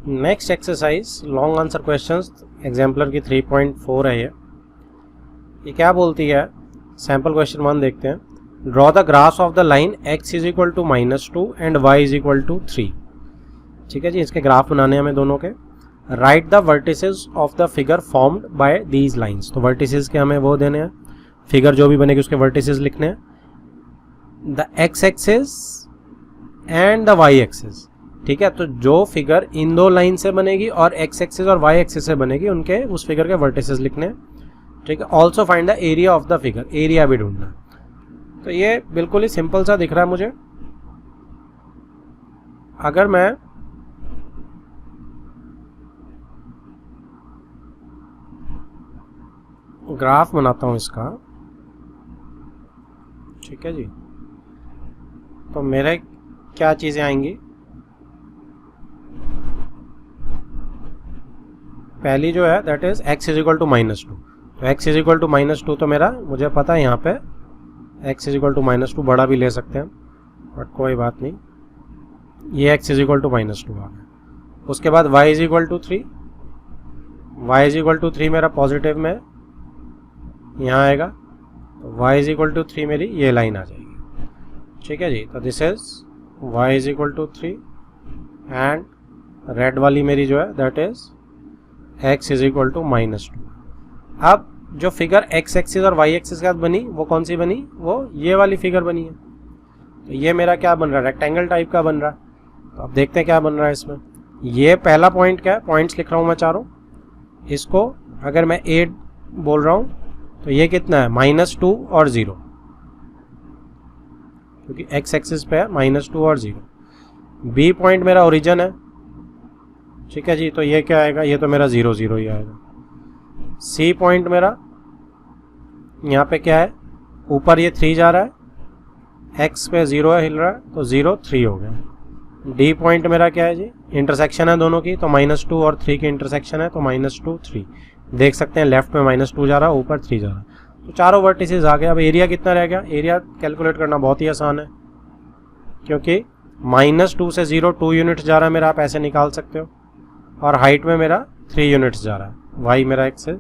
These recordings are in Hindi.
Next exercise long answer questions exemplar की 3.4 है ये क्या बोलती है। सैम्पल क्वेश्चन 1 देखते हैं। Draw the graph of the line x is equal to -2 and y is equal to 3। ठीक है जी, इसके ग्राफ बनाने हमें दोनों के। Right the vertices of the figure formed by these lines. तो वर्टिसेस के हमें वो देने हैं, फिगर जो भी बनेगी उसके वर्टिसेस लिखने हैं। The x axis and the y axis. ठीक है, तो जो फिगर इन दो लाइन से बनेगी और x एक्सिस और y एक्सिस से बनेगी उनके उस फिगर के वर्टिसेस लिखने हैं। ठीक है, also find the area of the figure, area भी ढूंढना। तो ये बिल्कुल ही सिंपल सा दिख रहा है मुझे। अगर मैं ग्राफ बनाता हूं इसका, ठीक है जी, तो मेरे क्या चीजें आएंगी। पहली जो है that is x is equal to -2। तो x इज इक्वल टू -2 तो मेरा मुझे पता है यहाँ पे x इज इक्वल टू -2 बड़ा भी ले सकते हैं, बट कोई बात नहीं, ये x इज इक्वल टू -2 आ गया। उसके बाद y is equal to 3, y is equal to 3 मेरा पॉजिटिव में यहाँ आएगा, तो y इज इक्वल टू 3 मेरी ये लाइन आ जाएगी। ठीक है जी, तो this is y is equal to 3 and red वाली मेरी जो है that is x is equal to -2। अब जो फिगर x एक्सिस और y एक्सिस के साथ बनी वो कौन सी बनी, वो ये वाली फिगर बनी है। तो ये मेरा क्या बन रहा है, रेक्टेंगल टाइप का बन रहा है। तो अब देखते हैं क्या बन रहा है इसमें। ये पहला पॉइंट क्या है, पॉइंट्स लिख रहा हूँ मैं चारों। इसको अगर मैं 8 बोल रहा हूँ तो ये कितना है, -2 और 0, क्योंकि x एक्सिस पे है -2 और 0। बी पॉइंट मेरा ओरिजिन है। ठीक है जी, तो ये क्या आएगा, ये तो मेरा 0 0 ही आएगा। सी पॉइंट मेरा यहाँ पे क्या है, ऊपर ये 3 जा रहा है, x पे 0 हिल रहा है, तो 0 3 हो गया। डी पॉइंट मेरा क्या है जी, इंटरसेक्शन है दोनों की, तो -2 और 3 की इंटरसेक्शन है, तो -2 3। देख सकते हैं लेफ्ट में -2 जा रहा है, ऊपर 3 जा रहा है। तो चारों वर्टिसेस आ गए। अब एरिया कितना रह गया, एरिया कैलकुलेट करना बहुत ही आसान है, क्योंकि -2 से 0 2 यूनिट्स जा रहा है मेरा, आप ऐसे निकाल सकते हो। और हाइट में मेरा 3 यूनिट्स जा रहा है, y मेरा x है,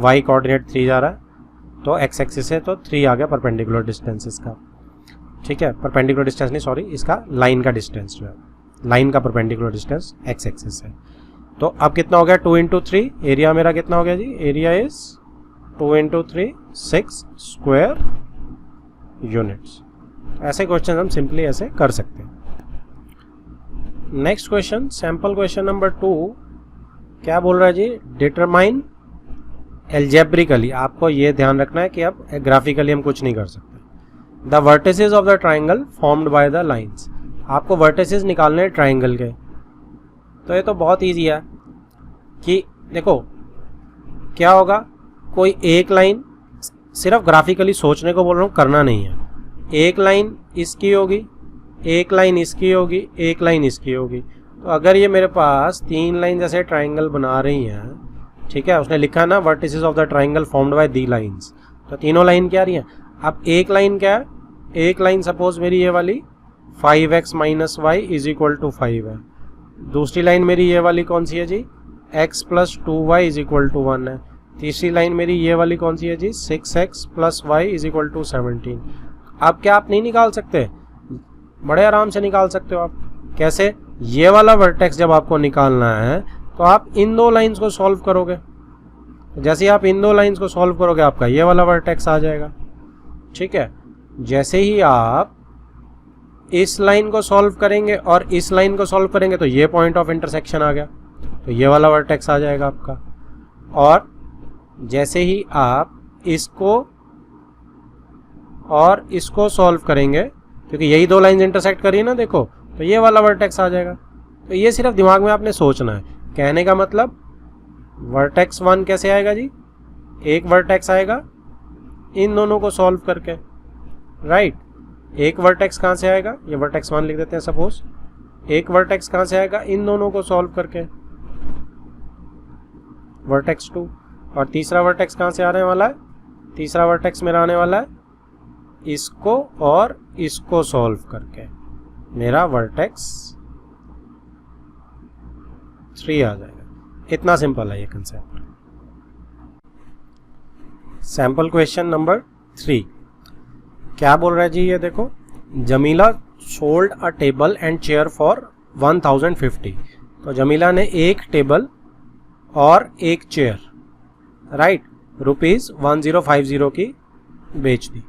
y कोऑर्डिनेट 3 जा रहा है, तो x एक्सिस है, तो 3 आ गया परपेंडिकुलर डिस्टेंस इसका। ठीक है, परपेंडिकुलर डिस्टेंस नहीं, सॉरी, इसका लाइन का डिस्टेंस जो है, लाइन का परपेंडिकुलर डिस्टेंस x एक्सिस है। तो अब कितना हो गया, 2 इंटू 3, एरिया मेरा कितना हो गया जी, area is 2 into 3 6 square units. ऐसे क्वेश्चन हम सिंपली ऐसे कर सकते हैं। Next question, sample question number 2 क्या बोल रहा है जी, डिटरमाइन एल्जेब्रिकली। आपको ये ध्यान रखना है कि अब ग्राफिकली हम कुछ नहीं कर सकते। The vertices of the triangle formed by the lines. आपको वर्टिसेस निकालने हैं ट्राइंगल के। तो ये तो बहुत ईजी है कि देखो क्या होगा, कोई एक लाइन, सिर्फ ग्राफिकली सोचने को बोल रहा हूँ, करना नहीं है। एक लाइन इसकी होगी, एक लाइन इसकी होगी, एक लाइन इसकी होगी। तो अगर ये मेरे पास 3 लाइन जैसे ट्राइंगल बना रही हैं, ठीक है, उसने लिखा है ना vertices of the triangle formed by the lines, तो तीनों लाइन क्या आ रही हैं। अब एक लाइन क्या है, एक लाइन सपोज मेरी ये वाली 5x - y is equal to 5 है। दूसरी लाइन मेरी ये वाली कौन सी है जी, x + 2y is equal to 1 है। तीसरी लाइन मेरी ये वाली कौन सी है जी, 6x + y is equal to 17। अब क्या आप नहीं निकाल सकते, बड़े आराम से निकाल सकते हो आप। कैसे, ये वाला वर्टेक्स जब आपको निकालना है तो आप इन दो लाइंस को सॉल्व करोगे। जैसे ही आप इन दो लाइंस को सॉल्व करोगे आपका ये वाला वर्टेक्स आ जाएगा। ठीक है, जैसे ही आप इस लाइन को सॉल्व करेंगे और इस लाइन को सॉल्व करेंगे तो ये पॉइंट ऑफ इंटरसेक्शन आ गया, तो ये वाला वर्टेक्स आ जाएगा आपका। और जैसे ही आप इसको और इसको सॉल्व करेंगे, क्योंकि यही दो लाइंस इंटरसेक्ट करी है ना, देखो, तो ये वाला वर्टेक्स आ जाएगा। तो ये सिर्फ दिमाग में आपने सोचना है। कहने का मतलब वर्टेक्स 1 कैसे आएगा जी, एक वर्टेक्स आएगा इन दोनों को सॉल्व करके, राइट। एक वर्टेक्स कहाँ से आएगा, ये वर्टेक्स 1 लिख देते हैं सपोज। एक वर्टेक्स कहाँ से आएगा, इन दोनों को सॉल्व करके, वर्टेक्स 2। और तीसरा वर्टेक्स कहाँ से आने वाला है, तीसरा वर्टेक्स मेरा आने वाला है इसको और इसको सॉल्व करके, मेरा वर्टेक्स 3 आ जाएगा। इतना सिंपल है ये कंसेप्ट। सैम्पल क्वेश्चन नंबर 3 क्या बोल रहा है जी, ये देखो, Jamila sold a table and chair for 1050। तो जमीला ने एक टेबल और एक चेयर, राइट, ₹1050 की बेच दी।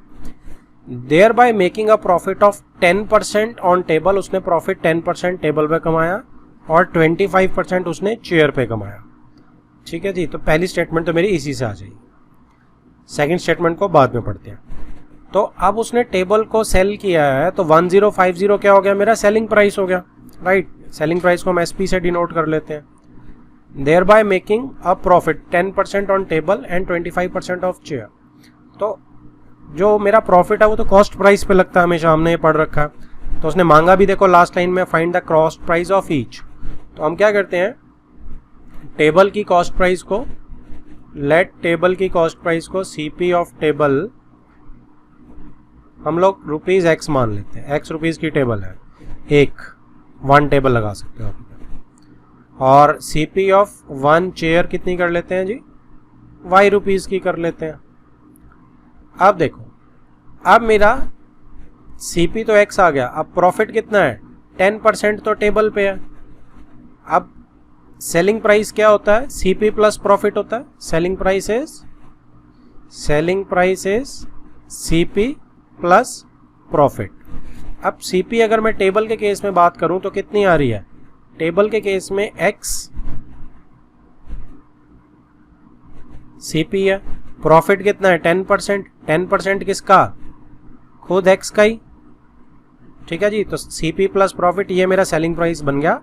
Thereby making a profit of 10% on table, उसने प्रॉफिट 10% टेबल पे कमाया और 25% उसने चेयर पे कमाया। ठीक है जी, तो पहली स्टेटमेंट तो मेरी इसी से आ जाएगी। सेकंड स्टेटमेंट को बाद में पढ़ते हैं। तो अब उसने टेबल को सेल किया है, तो 1050 क्या हो गया, मेरा सेलिंग प्राइस हो गया, राइट। सेलिंग प्राइस को हम SP से डिनोट कर लेते हैं। Thereby making a profit 10% on table and 25% of chair. तो जो मेरा प्रॉफिट है वो तो कॉस्ट प्राइस पे लगता है हमेशा, हमने ये पढ़ रखा है। तो उसने मांगा भी, देखो लास्ट लाइन में, find the cost price of each. तो हम क्या करते हैं, टेबल की कॉस्ट प्राइस को, लेट टेबल की कॉस्ट प्राइस को CP ऑफ टेबल हम लोग ₹X मान लेते हैं। X रुपीज़ की टेबल है, वन टेबल लगा सकते हो आप। और CP ऑफ 1 चेयर कितनी कर लेते हैं जी, Y रुपीज़ की कर लेते हैं। अब देखो, अब मेरा CP तो X आ गया, अब प्रॉफिट कितना है, 10% तो टेबल पे है। अब सेलिंग प्राइस क्या होता है, CP प्लस प्रॉफिट होता है। Selling price is CP plus profit. अब CP अगर मैं टेबल के केस में बात करूं तो कितनी आ रही है, टेबल के केस में X CP है, प्रॉफिट कितना है 10%। 10% किसका, खुद X का ही, ठीक है जी। तो CP प्लस प्रॉफिट, ये मेरा सेलिंग प्राइस बन गया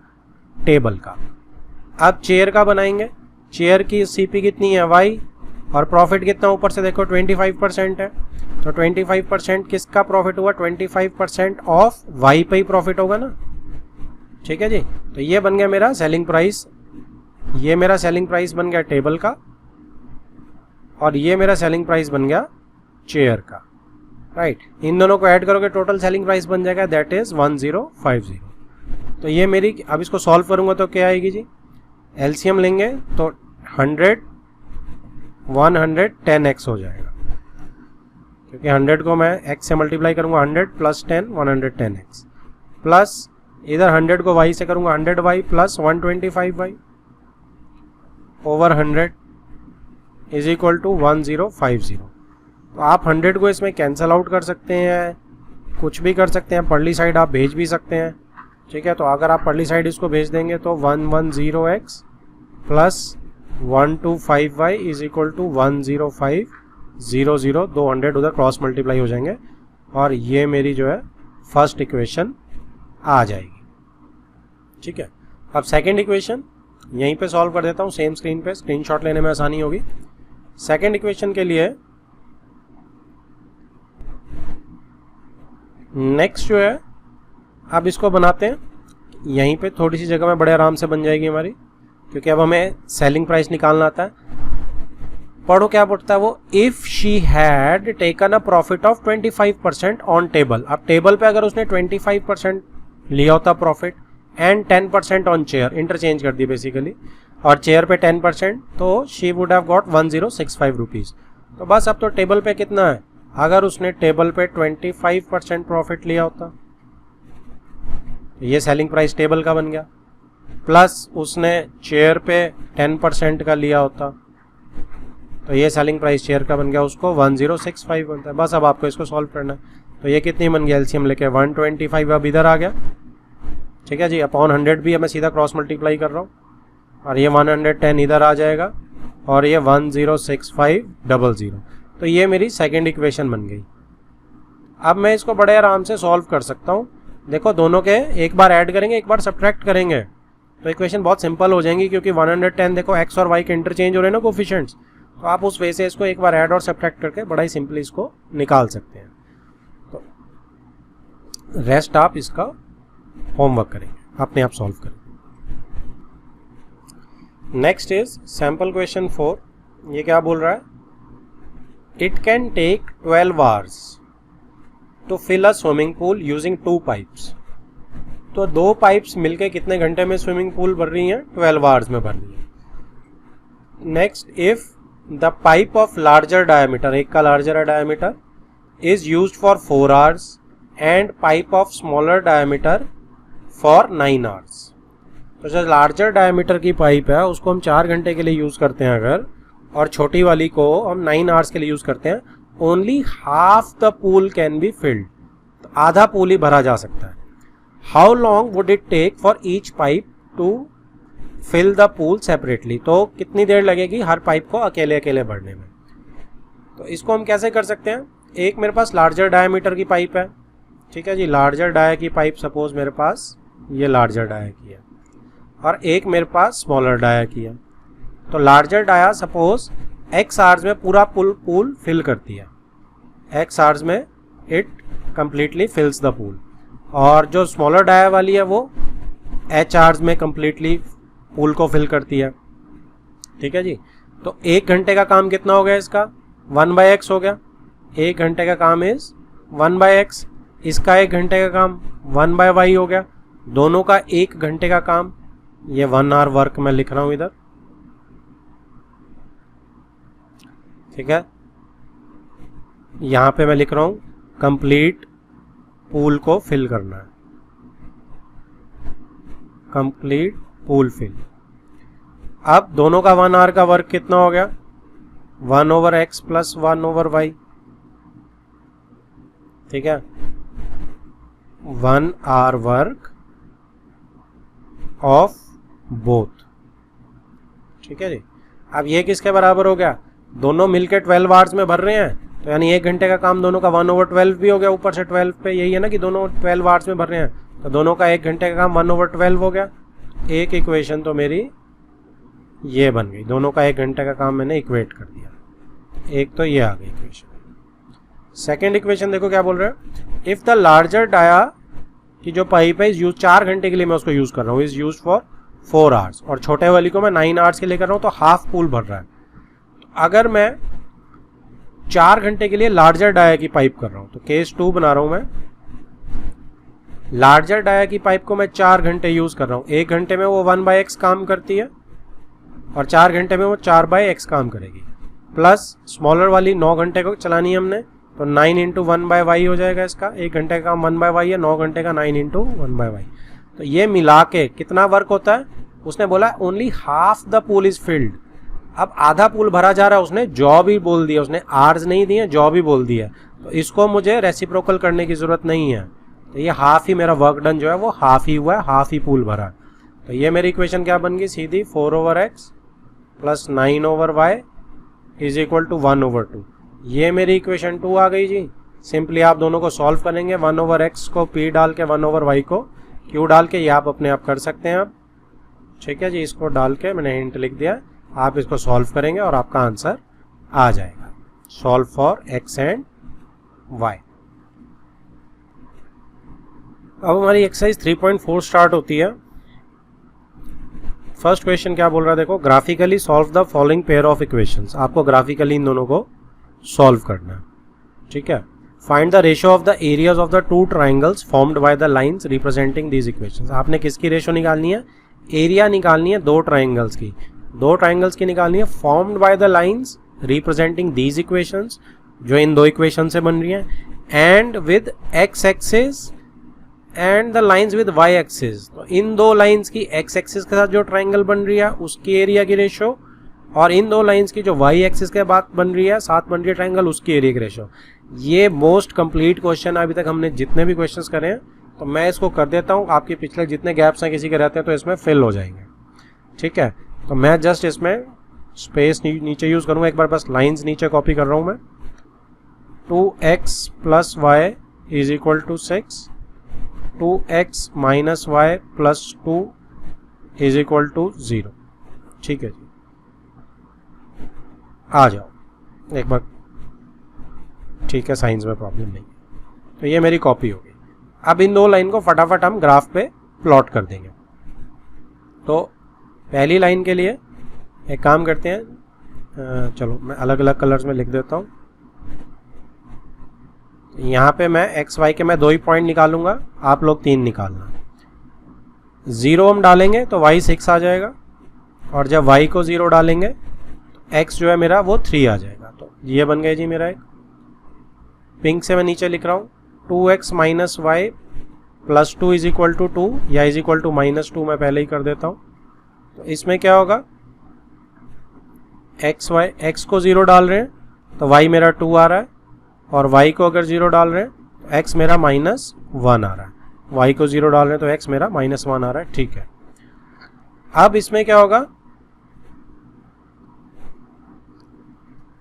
टेबल का। अब चेयर का बनाएंगे, चेयर की CP कितनी है Y, और प्रॉफिट कितना ऊपर से देखो 25% है। तो 25% किसका प्रॉफिट हुआ, 25% ऑफ Y पे ही प्रॉफिट होगा ना, ठीक है जी। तो ये बन गया मेरा सेलिंग प्राइस, ये मेरा सेलिंग प्राइस बन गया टेबल का, और ये मेरा सेलिंग प्राइस बन गया चेयर का, राइट। इन दोनों को ऐड करोगे टोटल सेलिंग प्राइस बन जाएगा, दैट इज 1050। तो ये मेरी, अब इसको सॉल्व करूंगा तो क्या आएगी जी, LCM लेंगे तो 100 110x हो जाएगा, क्योंकि 100 को मैं x से मल्टीप्लाई करूंगा, 100 प्लस 10 110x, प्लस इधर 100 को y से करूंगा, 100y plus 125y over 100 is equal to 1050। तो आप 100 को इसमें कैंसल आउट कर सकते हैं, कुछ भी कर सकते हैं, परली साइड आप भेज भी सकते हैं, ठीक है। तो अगर आप परली साइड इसको भेज देंगे तो 110x plus 125y is equal to 10500, 200 उधर क्रॉस मल्टीप्लाई हो जाएंगे, और ये मेरी जो है फर्स्ट इक्वेशन आ जाएगी, ठीक है। अब सेकंड इक्वेशन यहीं पे सॉल्व कर देता हूँ, सेम स्क्रीन पे, स्क्रीनशॉट लेने में आसानी होगी। सेकंड इक्वेशन के लिए नेक्स्ट जो है, अब इसको बनाते हैं यहीं पे, थोड़ी सी जगह में बड़े आराम से बन जाएगी हमारी, क्योंकि अब हमें सेलिंग प्राइस निकालना आता है। पढ़ो क्या पढ़ता है वो, if she had taken a profit of 25% on table. अब टेबल पे अगर उसने 25% लिया होता profit and 10% on chair, interchange कर दी बेसिकली, और चेयर पे 10%, तो she would have got 1065 rupees. तो बस अब तो टेबल पे कितना है, अगर उसने टेबल पे 25% प्रॉफिट लिया होता, ये सेलिंग प्राइस टेबल का बन गया, प्लस उसने चेयर पे 10% का लिया होता, तो ये सेलिंग प्राइस चेयर का बन गया, उसको 1065 बनता है। बस अब आपको इसको सॉल्व करना है। तो ये कितनी बन गया, LCM लेके 125 अब इधर आ गया, ठीक है जी, अपॉन 100 भी मैं सीधा क्रॉस मल्टीप्लाई कर रहा हूँ, और ये 110 इधर आ जाएगा, और ये 106500। तो ये मेरी सेकेंड इक्वेशन बन गई। अब मैं इसको बड़े आराम से सॉल्व कर सकता हूँ। देखो दोनों के एक बार ऐड करेंगे, एक बार सब्ट्रैक्ट करेंगे, तो इक्वेशन बहुत सिंपल हो जाएंगी, क्योंकि 110 देखो x और y के इंटरचेंज हो रहे हैं ना कोफिशिएंट्स, तो आप उस वे से इसको एक बार ऐड और सब्ट्रैक्ट करके बड़ा ही सिंपली इसको निकाल सकते हैं। तो रेस्ट आप इसका होमवर्क करेंगे, अपने आप सॉल्व करेंगे। Next is sample question 4। ये क्या बोल रहा है, it can take 12 hours to fill a swimming pool using 2 pipes. तो दो पाइप्स मिलके कितने घंटे में स्विमिंग पूल भर रही हैं? 12 आवर्स में भर रही है। Next, if the pipe of larger diameter, एक का larger diameter, is used for 4 hours and pipe of smaller diameter for 9 hours. तो जो लार्जर डायमीटर की पाइप है उसको हम 4 घंटे के लिए यूज करते हैं अगर, और छोटी वाली को हम 9 आवर्स के लिए यूज करते हैं, only half the pool can be filled, तो आधा पूल ही भरा जा सकता है। How long would it take for each pipe to fill the pool separately, तो कितनी देर लगेगी हर पाइप को अकेले अकेले भरने में? तो इसको हम कैसे कर सकते हैं? एक मेरे पास लार्जर डायमीटर की पाइप है, ठीक है जी, लार्जर डाया की पाइप सपोज मेरे पास ये लार्जर डाया की है, और एक मेरे पास स्मॉलर डाया की है। तो larger dia suppose x hours में पूरा पूल फिल करती है, x आवर्स में it completely fills the pool, और जो स्मॉलर डाया वाली है वो h आवर्स में कंप्लीटली पूल को फिल करती है, ठीक है जी। तो 1 घंटे का काम कितना हो गया इसका? 1/x हो गया। 1 घंटे का काम इज 1/x, इसका 1 घंटे का काम 1/y हो गया। दोनों का 1 घंटे का काम, ये 1 आवर वर्क मैं लिख रहा हूं इधर, ठीक है। यहां पे मैं लिख रहा हूं कंप्लीट पूल को फिल करना है, कंप्लीट पूल फिल। अब दोनों का 1 आवर का वर्क कितना हो गया? 1/x प्लस 1/y, ठीक है। 1 आवर वर्क ऑफ बोथ, ठीक है जी। अब ये किसके बराबर हो गया? दोनों मिलके 12 आवर्स में भर रहे हैं, तो यानी 1 घंटे का काम दोनों का 1/12 भी हो गया, ऊपर से 12 पे यही है ना कि दोनों 12 आवर्स में भर रहे हैं, तो दोनों का 1 घंटे का काम 1/12 हो गया। एक इक्वेशन तो मेरी ये बन गई, दोनों का 1 घंटे का काम मैंने इक्वेट कर दिया, एक तो ये आ गई इक्वेशन। सेकेंड इक्वेशन देखो क्या बोल रहे हैं, इफ द लार्जर डाया की जो पाइप है इज यूज 4 घंटे के लिए मैं उसको यूज कर रहा हूँ, इज यूज फॉर 4 आवर्स, और छोटे वाली को मैं 9 आवर्स के लिए कर रहा हूँ, तो हाफ पूल भर रहा है। तो अगर मैं 4 घंटे के लिए लार्जर डाया की पाइप कर रहा हूँ, तो केस 2 बना रहा हूं मैं, लार्जर डाया की पाइप को मैं 4 घंटे यूज कर रहा हूँ। 1 घंटे में वो 1/x काम करती है और 4 घंटे में वो 4/x काम करेगी, प्लस स्मॉलर वाली 9 घंटे को चलानी है हमने, तो 9 इंटू 1/y हो जाएगा इसका। 1 घंटे का काम 1/y है, 9 घंटे का 9 इंटू 1/y, तो ये मिला के कितना वर्क होता है? उसने बोला only half the pool is filled. अब आधा पूल भरा जा रहा है, उसने जॉब ही बोल दिया, उसने आवर्स नहीं दिए, जॉब ही बोल दिया, तो इसको मुझे रेसिप्रोकल करने की जरूरत नहीं है, तो ये हाफ ही मेरा वर्क डन जो है वो हाफ ही हुआ है, हाफ ही पूल भरा। तो ये मेरी इक्वेशन क्या बन गई सीधी, 4/x plus 9/y is equal to 1/2। ये मेरी इक्वेशन 2 आ गई जी। सिंपली आप दोनों को सॉल्व करेंगे, 1/x को p डाल के 1/y को q डाल के, ये आप अपने आप कर सकते हैं आप, ठीक है जी। इसको डाल के मैंने हिंट लिख दिया, आप इसको सॉल्व करेंगे और आपका आंसर आ जाएगा। Solve for x and y। अब हमारी एक्सरसाइज 3.4 स्टार्ट होती है। फर्स्ट क्वेश्चन क्या बोल रहा है देखो, graphically solve the following pair of equations. आपको ग्राफिकली इन दोनों को सॉल्व करना है, ठीक है। Find the ratio of the areas of the 2 triangles formed by the lines representing these equations. आपने किसकी रेशियो निकालनी है? एरिया निकालनी है 2 ट्राइंगल्स की, 2 ट्राइंगल्स की निकालनी है formed by the lines representing these equations, जो इन 2 इक्वेशन से बन रही है, and with x axis and the lines with y axis. तो इन 2 लाइंस की x एक्सिस के साथ जो ट्राइंगल बन रही है उसकी एरिया की रेशियो, और इन 2 लाइंस की जो y एक्सिस के बाद बन रही है, साथ बन रही है ट्राइंगल, उसकी एरिया की रेशियो। ये मोस्ट कंप्लीट क्वेश्चन अभी तक हमने जितने भी क्वेश्चंस करे हैं, तो मैं इसको कर देता हूँ, आपके पिछले जितने गैप्स हैं किसी के रहते हैं तो इसमें फिल हो जाएंगे, ठीक है। तो मैं जस्ट इसमें स्पेस नीचे यूज करूंगा, एक बार बस लाइंस नीचे कॉपी कर रहा हूं मैं। 2x plus y is equal to 6, 2x minus y plus 2 is equal to 0, ठीक है जी। आ जाओ एक बार, ठीक है, साइंस में प्रॉब्लम नहीं। तो ये मेरी कॉपी हो गई। अब इन 2 लाइन को फटाफट हम ग्राफ पे प्लॉट कर देंगे। तो पहली लाइन के लिए एक काम करते हैं, चलो मैं अलग अलग कलर्स में लिख देता हूँ। यहाँ पे मैं एक्स वाई के मैं 2 ही पॉइंट निकालूंगा, आप लोग 3 निकालना। 0 हम डालेंगे तो y 6 आ जाएगा, और जब y को 0 डालेंगे तो x जो है मेरा वो 3 आ जाएगा। तो ये बन गया जी मेरा एक। पिंक से मैं नीचे लिख रहा हूँ 2x minus y plus 2 is equal to 2 या इज इक्वल टू माइनस 2 मैं पहले ही कर देता हूँ। तो इसमें क्या होगा, x को 0 डाल रहे हैं तो y मेरा 2 आ रहा है, और y को अगर 0 डाल रहे हैं तो x मेरा -1 आ रहा है। y को 0 डाल रहे हैं तो x मेरा -1 आ रहा है। ठीक है, अब इसमें क्या होगा,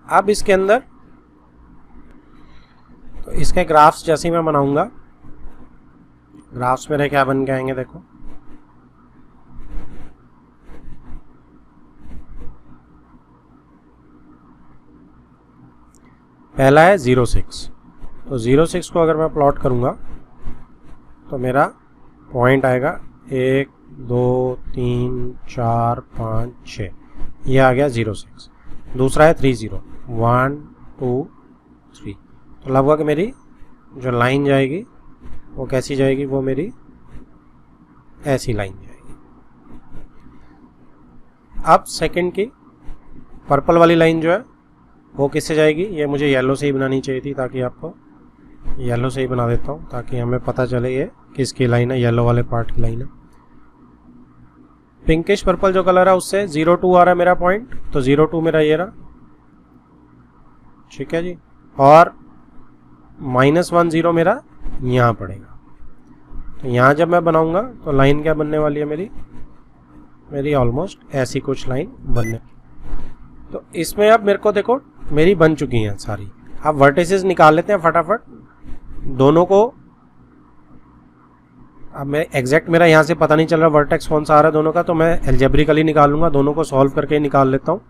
अब इसके अंदर तो इसके ग्राफ्स जैसे ही मैं बनाऊंगा, ग्राफ्स मेरे क्या बन के आएंगे देखो। पहला है 0,6, तो 0,6 को अगर मैं प्लॉट करूंगा तो मेरा पॉइंट आएगा 1 2 3 4 5 6, ये आ गया 0,6। दूसरा है 30, 1 2 3, तो लगभग मेरी जो लाइन जाएगी वो कैसी जाएगी, वो मेरी ऐसी लाइन जाएगी। अब सेकंड की पर्पल वाली लाइन जो है वो किससे जाएगी, ये मुझे येलो से ही बनानी चाहिए थी, ताकि आपको येलो से ही बना देता हूँ ताकि हमें पता चले ये किसकी लाइन है, येलो वाले पार्ट की लाइन है। पिंकिश पर्पल जो कलर है उससे 0,2 आ रहा है मेरा पॉइंट, तो 0,2 मेरा ये रहा। ठीक है जी, और -10 मेरा यहाँ पड़ेगा। तो यहाँ जब मैं बनाऊंगा तो लाइन क्या बनने वाली है मेरी ऑलमोस्ट ऐसी कुछ लाइन बनने। तो इसमें अब मेरे को देखो मेरी बन चुकी हैं सारी। अब वर्टिसेस निकाल लेते हैं फटाफट दोनों को। अब मैं एग्जैक्ट मेरा यहाँ से पता नहीं चल रहा वर्टेक्स कौन सा आ रहा है दोनों का, तो मैं एल्जेब्रिकली निकालूंगा, दोनों को सॉल्व करके निकाल लेता हूँ।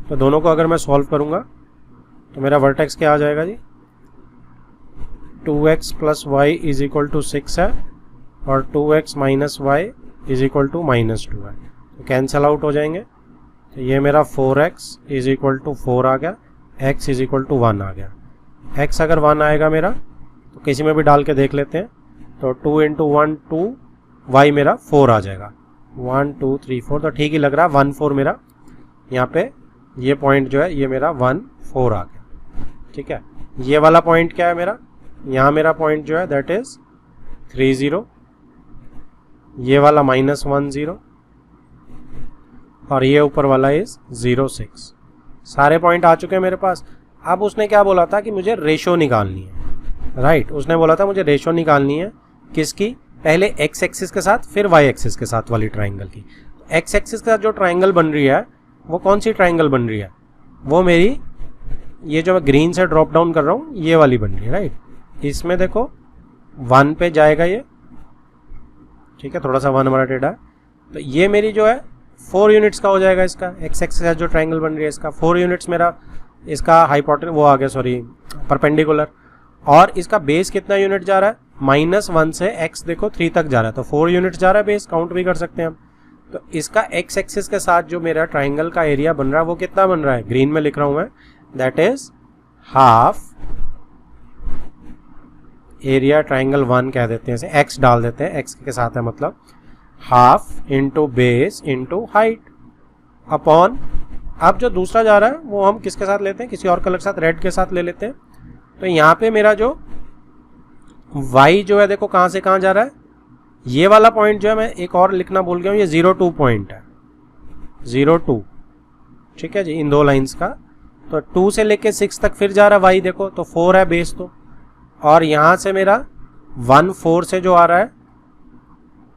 तो दोनों को अगर मैं सॉल्व करूंगा तो मेरा वर्टेक्स क्या आ जाएगा जी, 2x plus y is equal to 6 है, और 2x minus y is equal to -2 है, तो कैंसल आउट हो जाएंगे। तो ये मेरा 4x इज इक्वल टू 4 आ गया, x इज इक्वल टू 1 आ गया। x अगर 1 आएगा मेरा तो किसी में भी डाल के देख लेते हैं, तो 2 × 1 2, y मेरा 4 आ जाएगा, 1 2 3 4, तो ठीक ही लग रहा है 1 4 मेरा यहाँ पे ये पॉइंट जो है ये मेरा 1 4 आ गया। ठीक है, ये वाला पॉइंट क्या है मेरा, यहाँ मेरा पॉइंट जो है दैट इज 3 0, ये वाला -1 0, और ये ऊपर वाला इज 0 6। सारे पॉइंट आ चुके हैं मेरे पास। अब उसने क्या बोला था कि मुझे रेशो निकालनी है, राइट उसने बोला था मुझे रेशो निकालनी है किसकी, पहले x एक्सिस के साथ फिर y एक्सिस के साथ वाली ट्राइंगल की। तो x एक्सिस के साथ जो ट्राइंगल बन रही है वो कौन सी ट्राइंगल बन रही है, वो मेरी ये जो मैं ग्रीन से ड्रॉप डाउन कर रहा हूँ ये वाली बन रही है, राइट। इसमें देखो 1 पे जाएगा ये, ठीक है, थोड़ा सा 1 हमारा टेढ़ा है, तो ये मेरी जो है 4 यूनिट्स का हो जाएगा इसका, x एक्सिस के साथ जो ट्राइंगल बन रही है इसका 4 यूनिट्स मेरा इसका हाइपोटेन्यूज वो आ गया, सॉरी परपेंडिकुलर। और इसका बेस कितना यूनिट जा रहा है, -1 से x देखो 3 तक जा रहा है, तो 4 यूनिट जा रहा है बेस, काउंट भी कर सकते हैं हम। तो इसका x एक्सिस के साथ जो मेरा ट्राइंगल का एरिया बन रहा है वो कितना बन रहा है, ग्रीन में लिख रहा हूं मैं, that is half area triangle 1 कह देते हैं, इसे x डाल देते हैं, x के साथ है मतलब half into base into height upon. अब जो दूसरा जा रहा है वो हम किसके साथ लेते हैं, किसी और कलर के साथ, रेड के साथ ले लेते हैं। तो यहाँ पे मेरा जो y जो है देखो कहाँ से कहाँ जा रहा है, ये वाला पॉइंट जो है मैं एक और लिखना भूल गया हूँ, ये 0,2 पॉइंट है, 0,2, ठीक है जी, इन दो लाइंस का। तो 2 से लेके 6 तक फिर जा रहा है y देखो, तो 4 है बेस तो, और यहाँ से मेरा 1 4 से जो आ रहा है,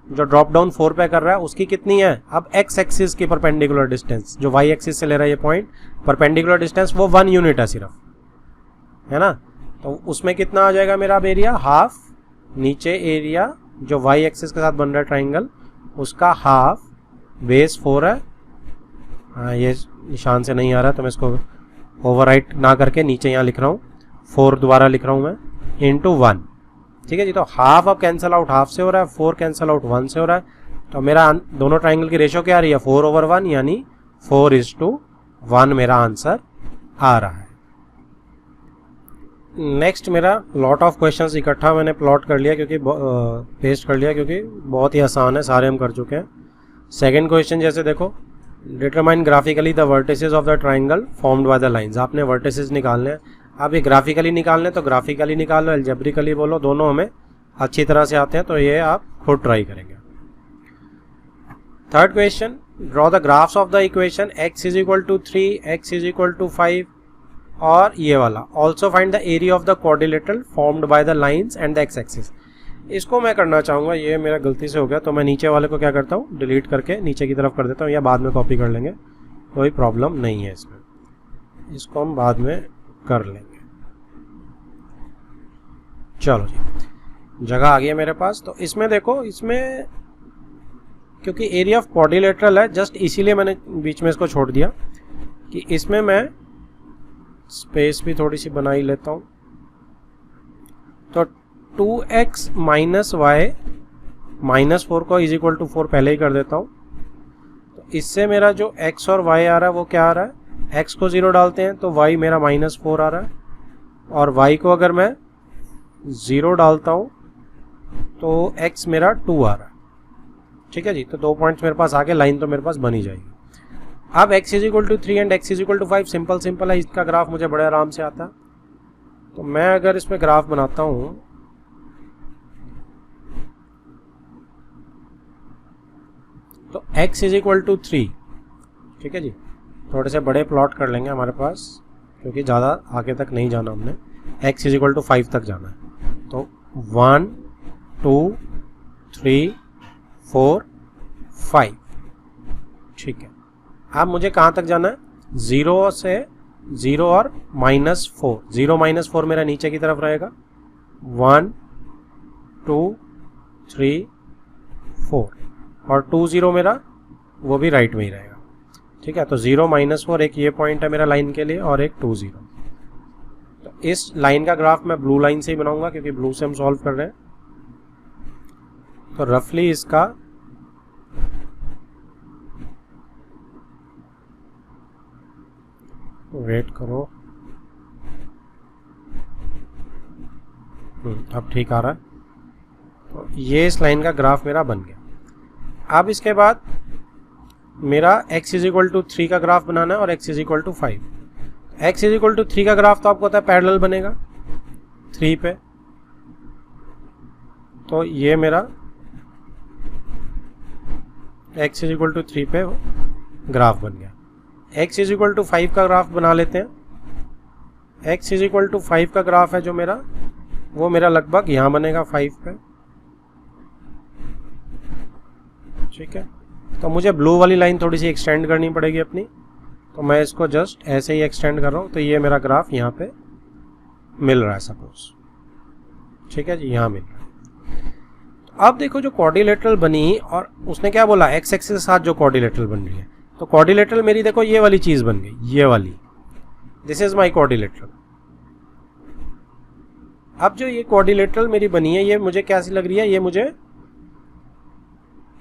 जो ड्रॉप डाउन 4 पे कर रहा है उसकी कितनी है, अब x एक्सिस की परपेंडिकुलर डिस्टेंस जो y एक्सिस से ले रहा है ये पॉइंट, परपेंडिकुलर डिस्टेंस वो 1 यूनिट है सिर्फ, है ना। तो उसमें कितना आ जाएगा मेरा एरिया, हाफ, नीचे एरिया जो y एक्सिस के साथ बन रहा है ट्राइंगल उसका हाफ, बेस 4 है, हाँ ये निशान से नहीं आ रहा तो मैं इसको ओवरराइट ना करके नीचे यहाँ लिख रहा हूँ, 4 दोबारा लिख रहा हूँ मैं, इंटू 1, ठीक है जी। तो हाफ अब कैंसल आउट हाफ से हो रहा है, 4 कैंसल आउट 1 से हो रहा है, तो मेरा दोनों ट्राइंगल की रेशो क्या आ रही है, 4/1, यानी 4:1 मेरा आंसर आ रहा है। नेक्स्ट मेरा लॉट ऑफ क्वेश्चंस इकट्ठा मैंने प्लॉट कर लिया क्योंकि पेस्ट कर लिया क्योंकि बहुत ही आसान है, सारे हम कर चुके हैं। सेकंड क्वेश्चन जैसे देखो, determine graphically the vertices of the triangle formed by the lines. आपने वर्टिसेस निकालने हैं, आप ये ग्राफिकली निकालने तो ग्राफिकली निकालो, एल्जेब्रिकली बोलो, दोनों हमें अच्छी तरह से आते हैं, तो ये आप खुद ट्राई करेंगे। Third question, draw the graphs of the equation x is equal to 3, x is equal to 5 और ये वाला। Also find the area of the quadrilateral formed by the lines and the x axis. इसको मैं करना चाहूँगा, ये मेरा गलती से हो गया, तो मैं नीचे वाले को क्या करता हूँ, डिलीट करके नीचे की तरफ कर देता हूँ, या बाद में कॉपी कर लेंगे, कोई प्रॉब्लम नहीं है इसमें, इसको हम बाद में कर लेंगे। चलो जी, जगह आ गई है मेरे पास। तो इसमें देखो, इसमें क्योंकि एरिया ऑफ क्वाड्रिलेटरल है, जस्ट इसीलिए मैंने बीच में इसको छोड़ दिया कि इसमें मैं स्पेस भी थोड़ी सी बना ही लेता हूँ। तो 2x माइनस वाई माइनस 4 को इज इक्वल टू 4 पहले ही कर देता हूँ। तो इससे मेरा जो x और y आ रहा है वो क्या आ रहा है, x को 0 डालते हैं तो y मेरा -4 आ रहा है, और y को अगर मैं 0 डालता हूँ तो x मेरा 2 आ रहा है। ठीक है जी, तो 2 पॉइंट्स मेरे पास आगे, लाइन तो मेरे पास बनी जाएगी। अब x is equal to 3 and x is equal to 5 simple है, इसका ग्राफ मुझे बड़े आराम से आता है। तो मैं अगर इसमें ग्राफ बनाता हूँ, तो x इज इक्वल टू 3, ठीक है जी, थोड़े से बड़े प्लॉट कर लेंगे हमारे पास क्योंकि ज़्यादा आगे तक नहीं जाना हमने, x इज इक्वल टू 5 तक जाना है। तो 1 2 3 4 5, ठीक है। अब मुझे कहाँ तक जाना है, 0 से 0 और -4, 0 -4 मेरा नीचे की तरफ रहेगा, 1 2 3 4 और 2 0 मेरा वो भी राइट में ही रहेगा। ठीक है, तो 0 -4 एक ये पॉइंट है मेरा लाइन के लिए, और एक 2 0। तो इस लाइन का ग्राफ मैं ब्लू लाइन से ही बनाऊंगा क्योंकि ब्लू से हम सॉल्व कर रहे हैं। तो रफली इसका वेट करो, अब ठीक आ रहा है। तो ये इस लाइन का ग्राफ मेरा बन गया। अब इसके बाद मेरा x इज इक्वल टू 3 का ग्राफ बनाना है और x is equal to 5। x is equal to 3 का ग्राफ तो आपको पता है पैरेलल बनेगा 3 पे, तो ये मेरा x इज इक्वल टू 3 पे ग्राफ बन गया। x इज इक्वल टू 5 का ग्राफ बना लेते हैं। x इज इक्वल टू 5 का ग्राफ है जो मेरा, वो मेरा लगभग यहाँ बनेगा 5 पे, ठीक है। तो मुझे ब्लू वाली लाइन थोड़ी सी एक्सटेंड करनी पड़ेगी अपनी, तो मैं इसको जस्ट ऐसे ही एक्सटेंड कर रहा हूँ। तो ये मेरा ग्राफ यहाँ पे मिल रहा है सपोज, ठीक है जी, यहाँ मिल रहा है। तो अब देखो जो क्वाड्रिलेटरल बनी, और उसने क्या बोला, एक्स एक्सिस के साथ जो क्वाड्रिलेटरल बन रही है, तो क्वाड्रिलेटरल मेरी देखो ये वाली चीज बन गई, ये वाली, दिस इज माई क्वाड्रिलेटरल। अब जो ये क्वाड्रिलेटरल मेरी बनी है, ये मुझे कैसी लग रही है, ये मुझे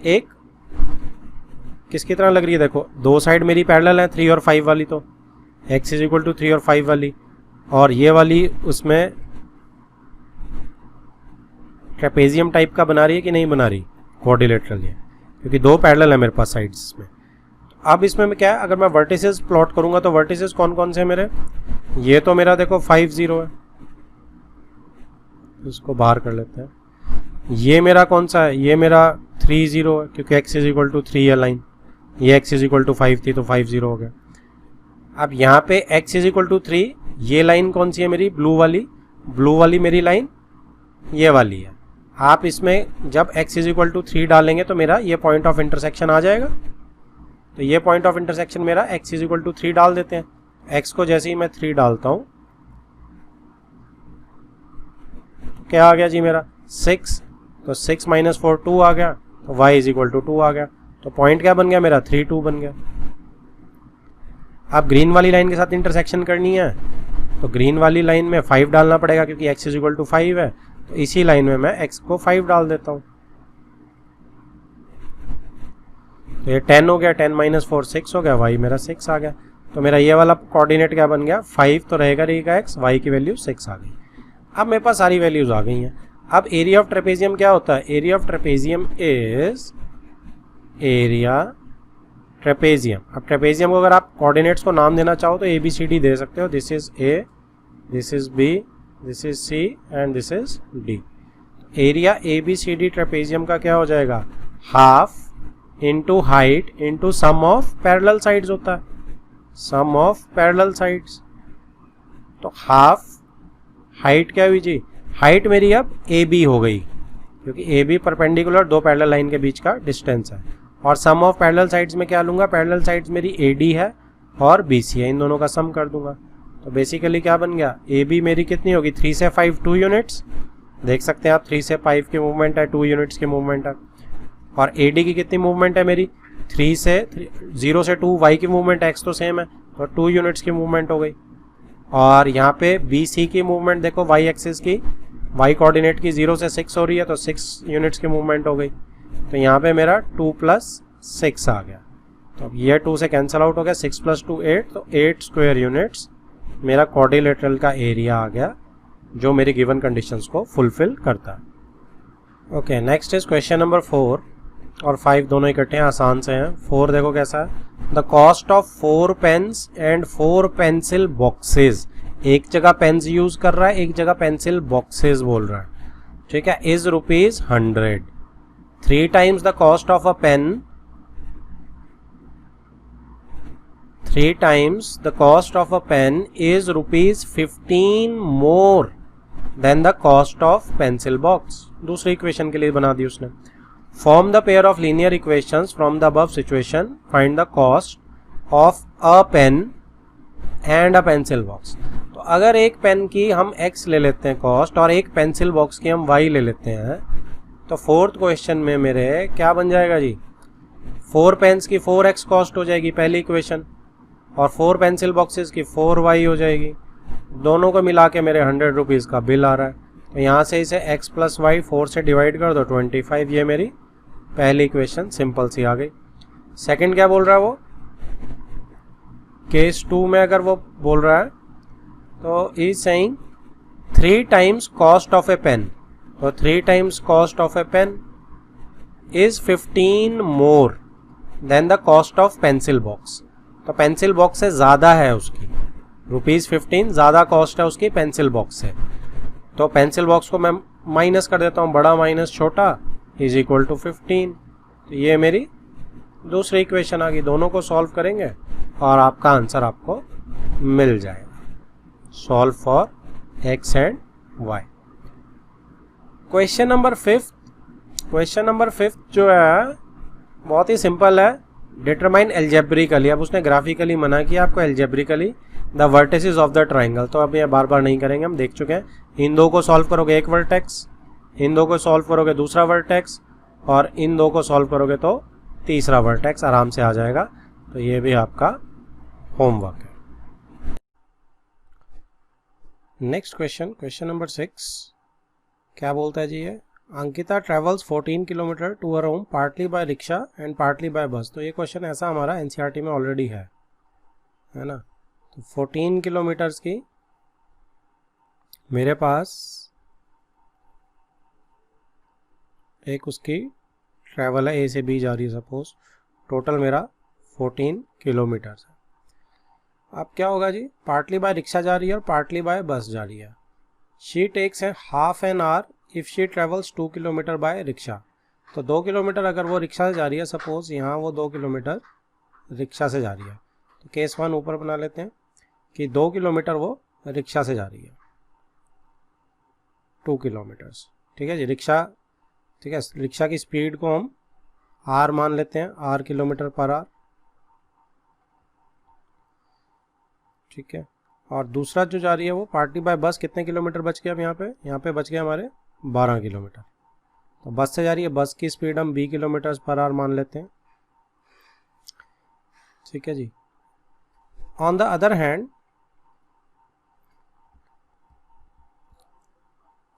एक किसकी तरह लग रही है, देखो दो साइड मेरी पैरेलल है, 3 और 5 वाली, तो x इज इक्वल टू 3 और 5 वाली, और ये वाली उसमें ट्रेपेजियम टाइप का बना रही है कि नहीं बना रही क्वाड्रिलेटरल, ये क्योंकि दो पैरेलल है मेरे पास साइड्स में। अब इसमें मैं क्या है, अगर मैं वर्टिसेस प्लॉट करूंगा तो वर्टिसेस कौन कौन से हैं मेरे, ये तो मेरा देखो 5 0 है, इसको बाहर कर लेते हैं। ये मेरा कौन सा है, ये मेरा 3 0 है क्योंकि x इज इक्वल टू 3 है लाइन, ये x इज इक्वल टू 5 थी तो 5 0 हो गया। अब यहाँ पे x इज इक्वल टू 3, ये लाइन कौन सी है मेरी, ब्लू वाली मेरी लाइन ये वाली है। आप इसमें जब x इज इक्वल टू 3 डालेंगे तो मेरा ये पॉइंट ऑफ इंटरसेक्शन आ जाएगा। तो ये पॉइंट ऑफ इंटरसेक्शन मेरा x इज इक्वल टू 3 डाल देते हैं। x को जैसे ही मैं 3 डालता हूँ क्या आ गया जी मेरा 6, तो 6 - 4 2 आ गया, तो y इज इक्वल टू 2 आ गया। तो पॉइंट क्या बन गया मेरा 3 2 बन गया। अब ग्रीन वाली लाइन के साथ इंटरसेक्शन करनी है तो ग्रीन वाली लाइन में 5 डालना पड़ेगा क्योंकि x इज इक्वल टू 5 है, तो इसी लाइन में मैं x को 5 डाल देता हूँ। तो ये 10 हो गया, 10 - 4 6 हो गया, y मेरा 6 आ गया। तो मेरा ये वाला कोऑर्डिनेट क्या बन गया 5 तो रहेगा x, y की वैल्यू 6 आ गई। अब मेरे पास सारी वैल्यूज आ गई हैं। अब एरिया ऑफ ट्रेपेजियम क्या होता है? Area of trapezium is area trapezium. अब ट्रेपेजियम को अगर आप कोऑर्डिनेट्स को नाम देना चाहो तो ABCD दे सकते हो। This is A, this is B, this is C and this is D। Area ABCD trapezium का क्या हो जाएगा? Half into height into sum of parallel sides होता है, सम ऑफ पैरेलल साइड्स। तो हाफ हाइट क्या हुई जी? हाइट मेरी अब AB हो गई, क्योंकि AB परपेंडिकुलर दो पैरेलल लाइन के बीच का डिस्टेंस है। और सम ऑफ पैरेलल साइड्स में क्या लूंगा? पैरेलल साइड्स मेरी AD है और BC है, इन दोनों का सम कर दूंगा। तो बेसिकली क्या बन गया? AB मेरी कितनी होगी? 3 से 5 2 यूनिट्स, देख सकते हैं आप 3 से 5 की मूवमेंट है, 2 यूनिट्स की मूवमेंट है। और AD की कितनी मूवमेंट है मेरी? 0 से 2, y की मूवमेंट x तो सेम है, तो 2 यूनिट्स की मूवमेंट हो गई। और यहाँ पे BC की मूवमेंट देखो, y एक्सिस की, y कोऑर्डिनेट की 0 से 6 हो रही है, तो 6 यूनिट्स की मूवमेंट हो गई। तो यहाँ पे मेरा 2 + 6 आ गया। तो अब ये 2 से कैंसिल आउट हो गया, 6 + 2 8, तो 8 स्क्वायर यूनिट्स मेरा क्वाड्रिलेटरल का एरिया आ गया, जो मेरी गिवन कंडीशंस को फुलफिल करता है। Okay, next is question number 4 और 5 दोनों इकट्ठे हैं, आसान से हैं। 4 देखो कैसा है। The cost of 4 pens and 4 pencil boxes, एक जगह पेन्स यूज कर रहा है, एक जगह पेंसिल बॉक्सेज बोल रहा है, ठीक है, is ₹100। 3 times the cost of a pen, 3 times the cost of a pen is ₹15 more than the cost of pencil box। दूसरी इक्वेशन के लिए बना दी उसने। Form the pair of linear equations from the above situation, find the cost of a pen and a pencil box। तो अगर एक पेन की हम x ले लेते हैं कॉस्ट और एक पेंसिल बॉक्स की हम y ले लेते हैं, तो 4th क्वेश्चन में मेरे क्या बन जाएगा जी? 4 पेन्स की 4x कॉस्ट हो जाएगी पहली इक्वेशन, और 4 पेंसिल बॉक्सेस की 4y हो जाएगी। दोनों को मिला के मेरे ₹100 का बिल आ रहा है। तो यहाँ से इसे x + y 4 से डिवाइड कर दो, 25। ये मेरी पहली इक्वेशन सिंपल सी आ गई। सेकंड क्या बोल रहा है वो? केस 2 में अगर वो बोल रहा है तो is saying 3 times cost of a pen, तो 3 times cost of a pen is 15 more than the cost of pencil box। तो पेंसिल बॉक्स से ज़्यादा है उसकी, ₹15 ज़्यादा कॉस्ट है उसकी पेंसिल बॉक्स से। तो पेंसिल बॉक्स को मैं माइनस कर देता हूँ, बड़ा माइनस छोटा इज इक्वल टू 15। तो ये मेरी दूसरी इक्वेशन आ गई। दोनों को सॉल्व करेंगे और आपका आंसर आपको मिल जाएगा। Solve for x and y। Question number 5, question number 5 जो है बहुत ही सिंपल है। डिटरमाइन एल्जेब्रिकली, अब उसने ग्राफिकली मना किया, आपको algebraically the vertices of the triangle. तो अब ये बार बार नहीं करेंगे, हम देख चुके हैं। इन दो को सॉल्व करोगे एक वर्टेक्स, इन दो को सॉल्व करोगे दूसरा वर्टेक्स, और इन दो को सॉल्व करोगे तो तीसरा वर्टेक्स आराम से आ जाएगा। तो ये भी आपका होमवर्क है। नेक्स्ट क्वेश्चन, क्वेश्चन नंबर 6 क्या बोलता है जी? ये Ankita travels 14 kilometre to her home partly by rickshaw and partly by bus. तो ये क्वेश्चन ऐसा हमारा एनसीईआरटी में ऑलरेडी है ना। तो 14 किलोमीटर्स की मेरे पास एक उसकी ट्रैवल है, ए से बी जा रही है सपोज, टोटल मेरा 14 किलोमीटर्स है। अब क्या होगा जी? पार्टली बाय रिक्शा जा रही है और पार्टली बाय बस जा रही है। शी टेक्स है half an hour if she travels 2 kilometre by rickshaw. तो 2 किलोमीटर अगर वो रिक्शा से जा रही है, सपोज यहाँ वो 2 किलोमीटर रिक्शा से जा रही है, तो केस 1 ऊपर बना लेते हैं कि 2 किलोमीटर वो रिक्शा से जा रही है, 2 किलोमीटर्स, ठीक है जी। रिक्शा, ठीक है, रिक्शा की स्पीड को हम r मान लेते हैं, r किलोमीटर पर आवर, ठीक है। और दूसरा जो जा रही है वो पार्टली बाय बस, कितने किलोमीटर बच गए अब यहाँ पे बच गए हमारे 12 किलोमीटर। तो बस से जा रही है, बस की स्पीड हम 20 किलोमीटर पर आवर मान लेते हैं, ठीक है जी। On the other hand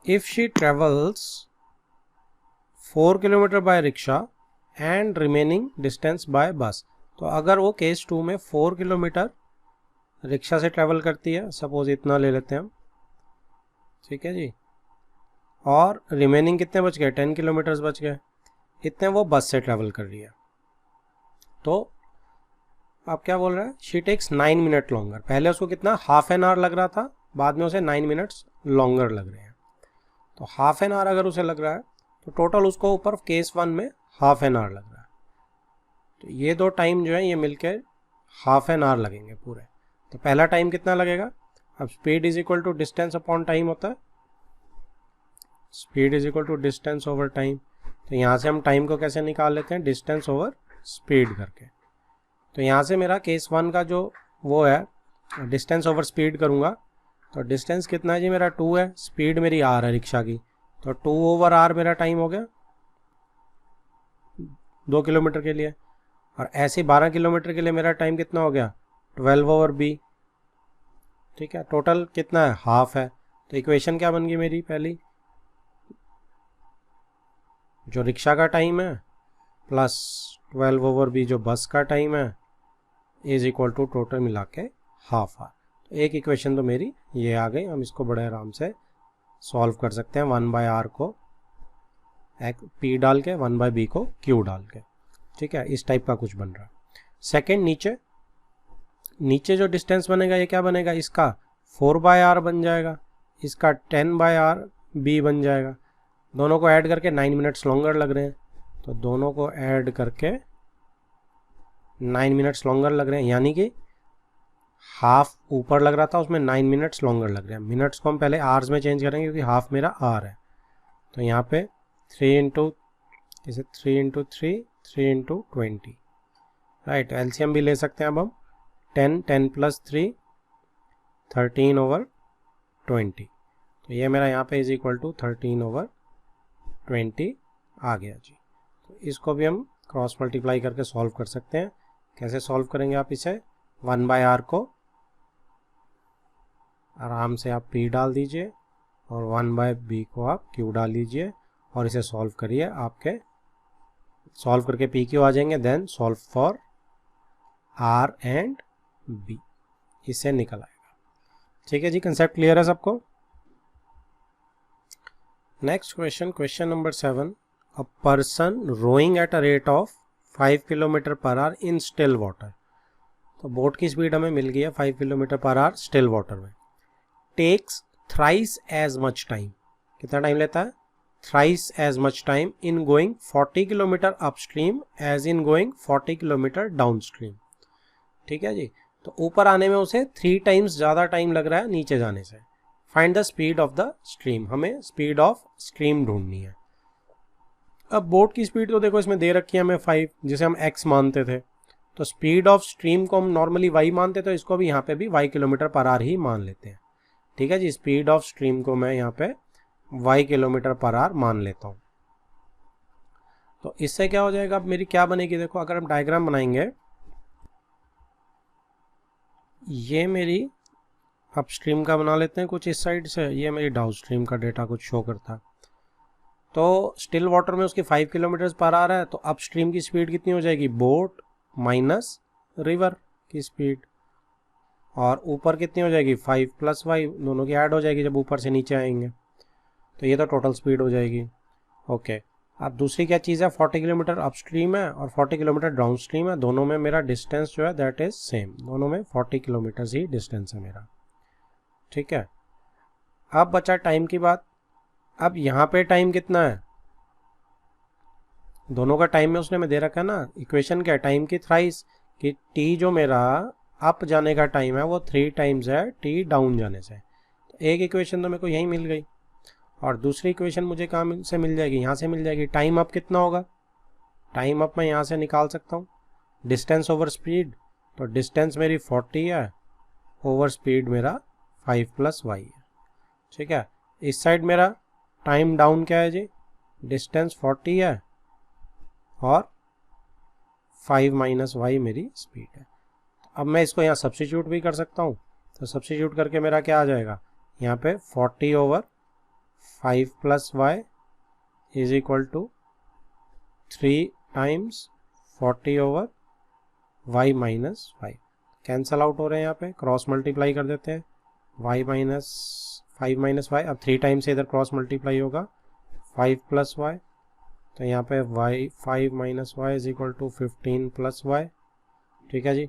if she travels 4 kilometre by rickshaw and remaining distance by bus, तो अगर वो केस 2 में 4 किलोमीटर रिक्शा से ट्रैवल करती है, सपोज इतना ले लेते हैं हम, ठीक है जी, और रिमेनिंग कितने बच गए, 10 किलोमीटर्स बच गए, इतने वो बस से ट्रैवल कर रही है। तो आप क्या बोल रहे हैं, शी टेक्स 9 मिनट लॉन्गर। पहले उसको कितना, हाफ एन आवर लग रहा था, बाद में उसे 9 मिनट्स लॉन्गर लग रहे हैं। तो हाफ एन आवर अगर उसे लग रहा है तो टोटल उसको ऊपर केस 1 में हाफ एन आवर लग रहा है। तो ये दो टाइम जो है ये मिलकर हाफ एन आवर लगेंगे पूरे। तो पहला टाइम कितना लगेगा, अब speed is equal to distance upon time होता है, speed is equal to distance over time. तो यहाँ से हम टाइम को कैसे निकाल लेते हैं, डिस्टेंस ओवर स्पीड करके। तो यहाँ से मेरा केस 1 का जो वो है, डिस्टेंस ओवर स्पीड करूँगा, तो डिस्टेंस कितना है जी मेरा 2 है, स्पीड मेरी आर है रिक्शा की, तो 2 ओवर आर मेरा टाइम हो गया 2 किलोमीटर के लिए। और ऐसे 12 किलोमीटर के लिए मेरा टाइम कितना हो गया, 12 ओवर बी, ठीक है। टोटल कितना है, हाफ है। तो इक्वेशन क्या बन गई मेरी पहली, जो रिक्शा का टाइम है प्लस 12 ओवर बी जो बस का टाइम है इज इक्वल टू टोटल मिला के हाफ आर। तो एक इक्वेशन तो मेरी ये आ गई, हम इसको बड़े आराम से सॉल्व कर सकते हैं, 1/r को पी डाल के 1/b को क्यू डाल के, ठीक है। इस टाइप का कुछ बन रहा है। सेकेंड, नीचे जो डिस्टेंस बनेगा ये क्या बनेगा, इसका 4/r बन जाएगा, इसका 10/r b बन जाएगा। दोनों को ऐड करके 9 मिनट्स लॉन्गर लग रहे हैं, तो दोनों को ऐड करके 9 मिनट्स लॉन्गर लग रहे हैं, यानी कि हाफ ऊपर लग रहा था उसमें 9 मिनट्स लॉन्गर लग रहे हैं। मिनट्स को हम पहले आवर्स में चेंज करेंगे क्योंकि हाफ मेरा आर है। तो यहाँ पे 3 इंटू 3 राइट। एलसीएम भी ले सकते हैं अब हम, 10 प्लस 3 13 ओवर 20। तो ये मेरा यहाँ पे इज इक्वल टू 13 ओवर 20 आ गया जी। तो इसको भी हम क्रॉस मल्टीप्लाई करके सॉल्व कर सकते हैं। कैसे सॉल्व करेंगे आप इसे, 1/r को आराम से आप p डाल दीजिए और 1/b को आप q डाल दीजिए और इसे सॉल्व करिए, आपके सॉल्व करके p q आ जाएंगे। Then solve for r and b, इससे निकल आएगा। ठीक है जी, कंसेप्ट क्लियर है सबको। Next question number 7, a person rowing at a rate of 5 kilometre per hour in still water. तो बोट की स्पीड हमें मिल गई है 5 kilometre per hour still water में। Takes thrice as much time, कितना टाइम लेता है, thrice as much time in going 40 kilometre upstream as in going 40 kilometre downstream. ठीक है जी, तो ऊपर आने में उसे 3 टाइम्स ज़्यादा टाइम लग रहा है नीचे जाने से। Find the speed of the stream, हमें स्पीड ऑफ स्ट्रीम ढूंढनी है। अब बोट की स्पीड तो देखो इसमें दे रखी है हमें 5, जिसे हम x मानते थे, तो स्पीड ऑफ स्ट्रीम को हम नॉर्मली y मानते, तो इसको भी यहाँ पे भी y किलोमीटर पर आवर ही मान लेते हैं। ठीक है जी, स्पीड ऑफ स्ट्रीम को मैं यहाँ पे y किलोमीटर पर आवर मान लेता हूँ। तो इससे क्या हो जाएगा, अब मेरी क्या बनेगी, देखो अगर हम डायग्राम बनाएंगे, ये मेरी अपस्ट्रीम का बना लेते हैं कुछ इस साइड से, ये मेरी डाउनस्ट्रीम का डेटा कुछ शो करता है। तो स्टिल वाटर में उसकी 5 किलोमीटर पर आ रहा है, तो अपस्ट्रीम की स्पीड कितनी हो जाएगी, बोट माइनस रिवर की स्पीड, और ऊपर कितनी हो जाएगी 5 प्लस y, दोनों की ऐड हो जाएगी जब ऊपर से नीचे आएंगे, तो ये तो टोटल स्पीड हो जाएगी। ओके, अब दूसरी क्या चीज़ है, 40 किलोमीटर अपस्ट्रीम है और 40 किलोमीटर डाउनस्ट्रीम है, दोनों में मेरा डिस्टेंस जो है दैट इज सेम, दोनों में 40 किलोमीटर ही डिस्टेंस है मेरा। ठीक है, अब बचा टाइम की बात। अब यहाँ पे टाइम कितना है, दोनों का टाइम में उसने में दे रखा है ना, इक्वेशन क्या है, टाइम की थ्राइस, कि टी जो मेरा अप जाने का टाइम है वो 3 टाइम्स है टी डाउन जाने से। तो एक इक्वेशन तो मेरे को यहीं मिल गई, और दूसरी इक्वेशन मुझे कहाँ से मिल जाएगी, यहाँ से मिल जाएगी। टाइम अप कितना होगा, टाइम अप मैं यहाँ से निकाल सकता हूँ, डिस्टेंस ओवर स्पीड, तो डिस्टेंस मेरी 40 है, ओवर स्पीड मेरा 5 प्लस y है। ठीक है, इस साइड मेरा टाइम डाउन क्या है जी, डिस्टेंस 40 है और 5 माइनस y मेरी स्पीड है। अब मैं इसको यहाँ सब्स्टिट्यूट भी कर सकता हूँ, तो सब्स्टिट्यूट करके मेरा क्या आ जाएगा, यहाँ पे 40 over 5 plus y is equal to 3 times 40 over y minus 5। Cancel out हो रहे हैं, यहाँ पे क्रॉस मल्टीप्लाई कर देते हैं, y माइनस 5 माइनस वाई, अब 3 टाइम से इधर क्रॉस मल्टीप्लाई होगा 5 प्लस वाई, तो यहाँ पे y 5 minus y is equal to 15 plus y, ठीक है जी।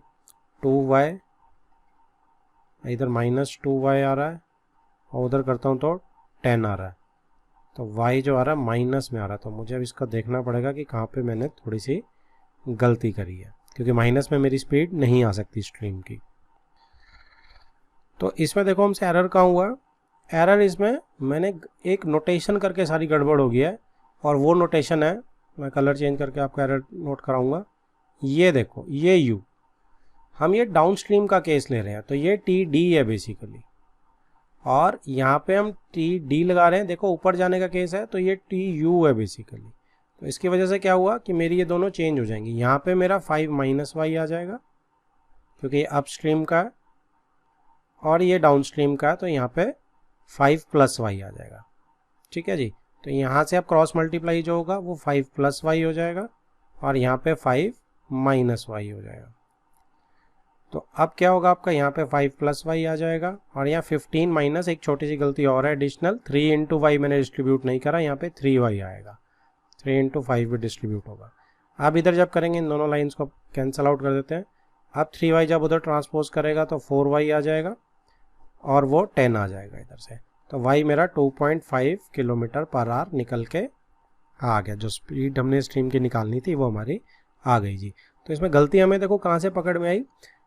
2y, इधर माइनस 2y आ रहा है और उधर करता हूँ तो 10 आ रहा है, तो y जो आ रहा है माइनस में आ रहा है, तो मुझे अब इसका देखना पड़ेगा कि कहाँ पे मैंने थोड़ी सी गलती करी है, क्योंकि माइनस में मेरी स्पीड नहीं आ सकती स्ट्रीम की। तो इसमें देखो हमसे एरर कहाँ हुआ, एरर इसमें मैंने एक नोटेशन करके सारी गड़बड़ हो गई है, और वो नोटेशन है, मैं कलर चेंज करके आपको एरर नोट कराऊंगा। ये देखो ये u, हम ये डाउन स्ट्रीम का केस ले रहे हैं, तो ये टी डी है बेसिकली, और यहाँ पे हम टी डी लगा रहे हैं, देखो ऊपर जाने का केस है, तो ये टी यू है बेसिकली। तो इसकी वजह से क्या हुआ कि मेरी ये दोनों चेंज हो जाएंगी, यहाँ पे मेरा 5 माइनस वाई आ जाएगा क्योंकि ये अप स्ट्रीम का है, और ये डाउन स्ट्रीम का है, तो यहाँ पे 5 प्लस वाई आ जाएगा, ठीक है जी। तो यहाँ से अब क्रॉस मल्टीप्लाई जो होगा वो 5 प्लस वाई हो जाएगा, और यहाँ पे 5 माइनस वाई हो जाएगा। तो अब क्या होगा आपका, यहाँ पे 5 प्लस वाई आ जाएगा, और यहाँ 15 माइनस एक छोटी सी गलती और है एडिशनल, 3 इंटू वाई मैंने डिस्ट्रीब्यूट नहीं करा, यहाँ पे 3 वाई आएगा, 3 इंटू 5 भी डिस्ट्रीब्यूट होगा। अब इधर जब करेंगे इन दोनों लाइन्स को कैंसिल आउट कर देते हैं, अब 3y जब उधर ट्रांसपोज करेगा तो 4y आ जाएगा, और वो 10 आ जाएगा इधर से, तो y मेरा 2.5 किलोमीटर पर आवर निकल के आ गया। जो स्पीड हमने स्ट्रीम की निकालनी थी वो हमारी आ गई जी। तो इसमें गलती हमें देखो कहाँ से पकड़ में आई,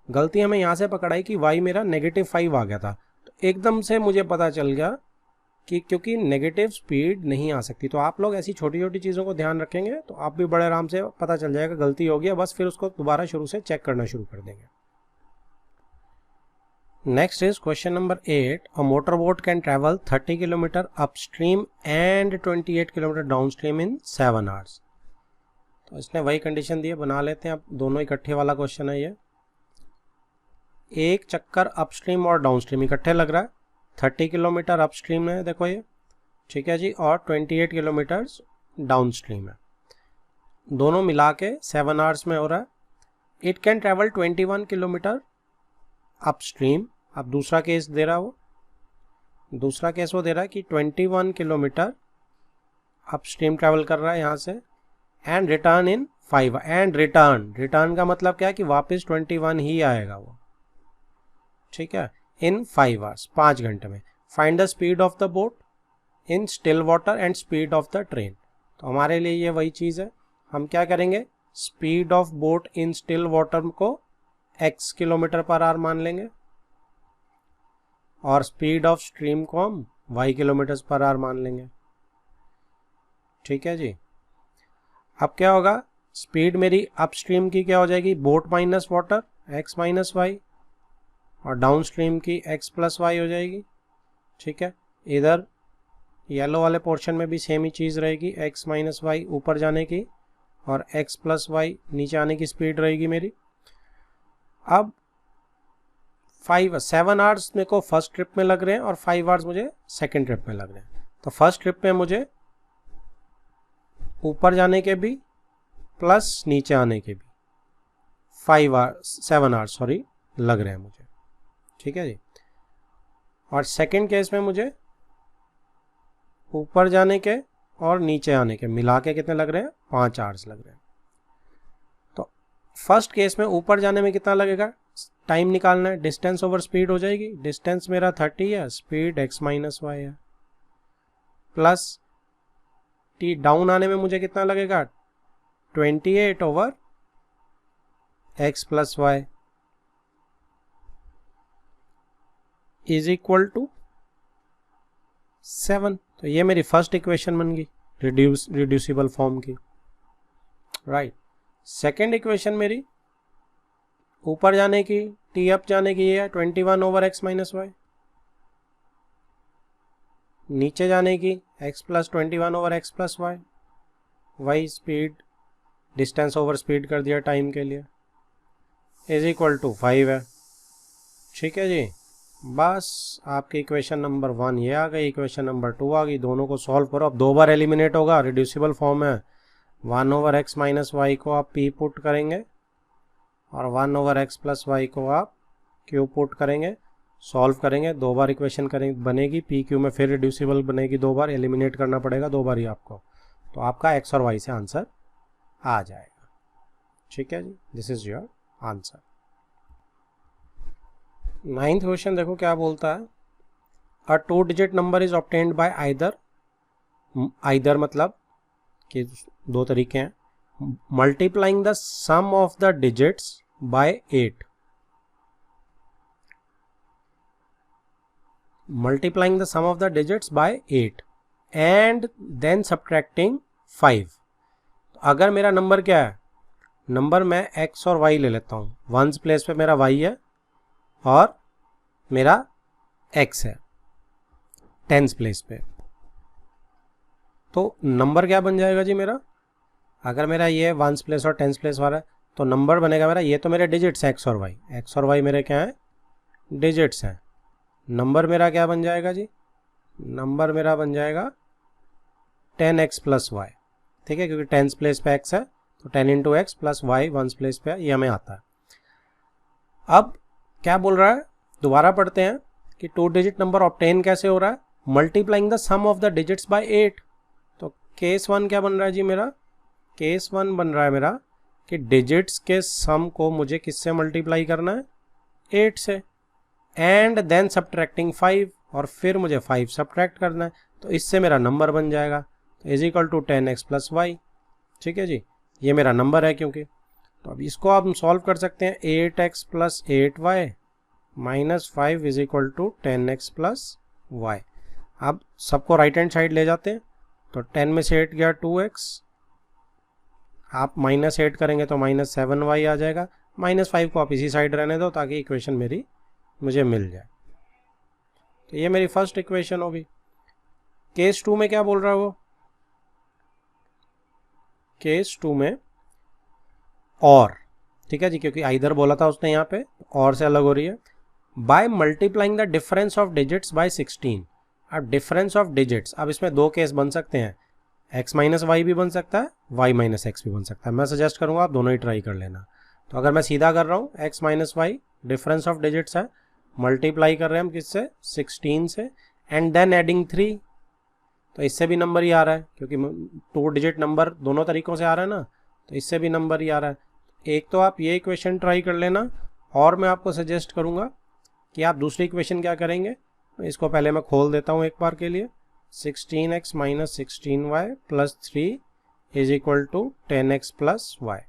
गलती हमें यहाँ से पकड़ आई कि y मेरा -5 आ गया था, तो एकदम से मुझे पता चल गया कि क्योंकि नेगेटिव स्पीड नहीं आ सकती। तो आप लोग ऐसी छोटी छोटी चीज़ों को ध्यान रखेंगे तो आप भी बड़े आराम से पता चल जाएगा गलती हो गई है, बस फिर उसको दोबारा शुरू से चेक करना शुरू कर देंगे। Next is question number 8, a motor boat can travel 30 kilometre upstream and 28 kilometre downstream in 7 hours. तो इसने वही कंडीशन दी है, बना लेते हैं, अब दोनों इकट्ठे वाला क्वेश्चन है ये। एक चक्कर अपस्ट्रीम और डाउनस्ट्रीम इकट्ठे लग रहा है, 30 किलोमीटर अपस्ट्रीम है देखो ये, ठीक है जी, और 28 किलोमीटर डाउनस्ट्रीम है, दोनों मिला के 7 आवर्स में हो रहा है। It can travel 21 kilometre upstream. अब दूसरा केस दे रहा है वो, दूसरा केस वो दे रहा है कि 21 किलोमीटर अपस्ट्रीम ट्रेवल कर रहा है यहाँ से, and return in 5, and return का मतलब क्या है कि वापस 21 ही आएगा वो, ठीक है, इन 5 आवर्स, 5 घंटे में। Find the speed of the boat in still water and speed of the train. तो हमारे लिए ये वही चीज़ है, हम क्या करेंगे, speed of boat in still water को x किलोमीटर पर आवर मान लेंगे, और स्पीड ऑफ स्ट्रीम को हम y किलोमीटर पर आवर मान लेंगे, ठीक है जी। अब क्या होगा, स्पीड मेरी अपस्ट्रीम की क्या हो जाएगी, boat minus water x minus y, और डाउन स्ट्रीम की x प्लस वाई हो जाएगी, ठीक है। इधर येलो वाले पोर्शन में भी सेम ही चीज़ रहेगी, x माइनस वाई ऊपर जाने की और x प्लस वाई नीचे आने की स्पीड रहेगी मेरी। अब 7 आवर्स मेरे को फर्स्ट ट्रिप में लग रहे हैं और 5 आवर्स मुझे सेकेंड ट्रिप में लग रहे हैं। तो फर्स्ट ट्रिप में मुझे ऊपर जाने के भी प्लस नीचे आने के भी 7 आवर्स लग रहे हैं मुझे, ठीक है जी। और सेकेंड केस में मुझे ऊपर जाने के और नीचे आने के मिला के कितने लग रहे हैं, 5 आवर्स लग रहे हैं। तो फर्स्ट केस में ऊपर जाने में कितना लगेगा, टाइम निकालना है, डिस्टेंस ओवर स्पीड हो जाएगी, डिस्टेंस मेरा 30 है, स्पीड x माइनस वाई है, प्लस t डाउन आने में मुझे कितना लगेगा, 28 over x plus y is equal to 7। तो ये मेरी फर्स्ट इक्वेशन बन गई रिड्यूसिबल फॉर्म की, राइट। सेकेंड इक्वेशन मेरी ऊपर जाने की, टी अप जाने की है 21 ओवर x माइनस वाई, नीचे जाने की x plus 21 over x plus y, y speed distance over speed कर दिया टाइम के लिए, इज इक्वल टू 5 है, ठीक है जी। बस आपकी इक्वेशन नंबर 1 ये आ गई, इक्वेशन नंबर 2 आ गई, दोनों को सॉल्व करो। अब 2 बार एलिमिनेट होगा, रिड्यूसिबल फॉर्म है, 1 ओवर x माइनस वाई को आप p पुट करेंगे और 1 ओवर x प्लस वाई को आप क्यू पुट करेंगे, सॉल्व करेंगे, 2 बार इक्वेशन करेंगे बनेगी, पी क्यू में फिर रिड्यूसिबल बनेगी 2 बार, एलिमिनेट करना पड़ेगा 2 बार ही आपको, तो आपका एक्स और वाई से आंसर आ जाएगा। ठीक है जी, this is your answer. 9th question देखो क्या बोलता है, a 2 digit number is obtained by either मतलब कि 2 तरीके हैं, multiplying the sum of the digits by 8, multiplying the sum of the digits by 8 and then subtracting 5। अगर मेरा नंबर क्या है, नंबर मैं x और y ले लेता हूँ, वंस प्लेस पे मेरा y है और मेरा x है टेंस प्लेस पे, तो नंबर क्या बन जाएगा जी मेरा, अगर मेरा ये वंस प्लेस और टेंस प्लेस वाला है तो नंबर बनेगा मेरा, ये तो मेरे डिजिट्स है x और y मेरे क्या है, डिजिट्स हैं, नंबर मेरा क्या बन जाएगा जी, नंबर मेरा बन जाएगा 10x प्लस वाई। ठीक है, क्योंकि टेंस प्लेस पे x है तो 10 into x plus y ones place पे ये हमें आता है। अब क्या बोल रहा है, दोबारा पढ़ते हैं कि 2 डिजिट नंबर ऑब्टेन कैसे हो रहा है, multiplying the sum of the digits by 8। तो केस 1 क्या बन रहा है जी मेरा, केस 1 बन रहा है मेरा कि डिजिट्स के सम को मुझे किससे मल्टीप्लाई करना है, 8 से, एंड देन सब्ट्रैक्टिंग 5, और फिर मुझे 5 सब्ट्रैक्ट करना है, तो इससे मेरा नंबर बन जाएगा, तो is equal to 10x plus y. ठीक है जी, ये मेरा नंबर है क्योंकि, तो अब इसको आप सॉल्व कर सकते हैं, 8x plus 8y minus 5 is equal to 10x plus y. अब सबको राइट हैंड साइड ले जाते हैं, तो 10 में से 8 गया 2x, आप माइनस 8 करेंगे तो माइनस 7y आ जाएगा, माइनस 5 को आप इसी साइड रहने दो ताकि इक्वेशन मेरी मुझे मिल जाए। तो ये मेरी फर्स्ट इक्वेशन होगी। केस 2 में क्या बोल रहा है वो, केस 2 में और, ठीक है जी, क्योंकि आइदर बोला था उसने, यहाँ पे और से अलग हो रही है, by multiplying the difference of digits by 16। अब डिफरेंस ऑफ डिजिट्स, अब इसमें 2 केस बन सकते हैं, x माइनस वाई भी बन सकता है, y माइनस एक्स भी बन सकता है, मैं सजेस्ट करूंगा आप दोनों ही ट्राई कर लेना। तो अगर मैं सीधा कर रहा हूँ, x minus y difference of digits है, मल्टीप्लाई कर रहे हैं हम किससे, 16 से, एंड देन एडिंग 3, तो इससे भी नंबर ही आ रहा है क्योंकि 2 डिजिट नंबर दोनों तरीकों से आ रहा है ना, तो इससे भी नंबर ही आ रहा है। एक तो आप ये इक्वेशन ट्राई कर लेना, और मैं आपको सजेस्ट करूंगा कि आप दूसरी इक्वेशन क्या करेंगे, इसको पहले मैं खोल देता हूँ एक बार के लिए, 16x minus 16y plus 3 is equal to 10x plus y.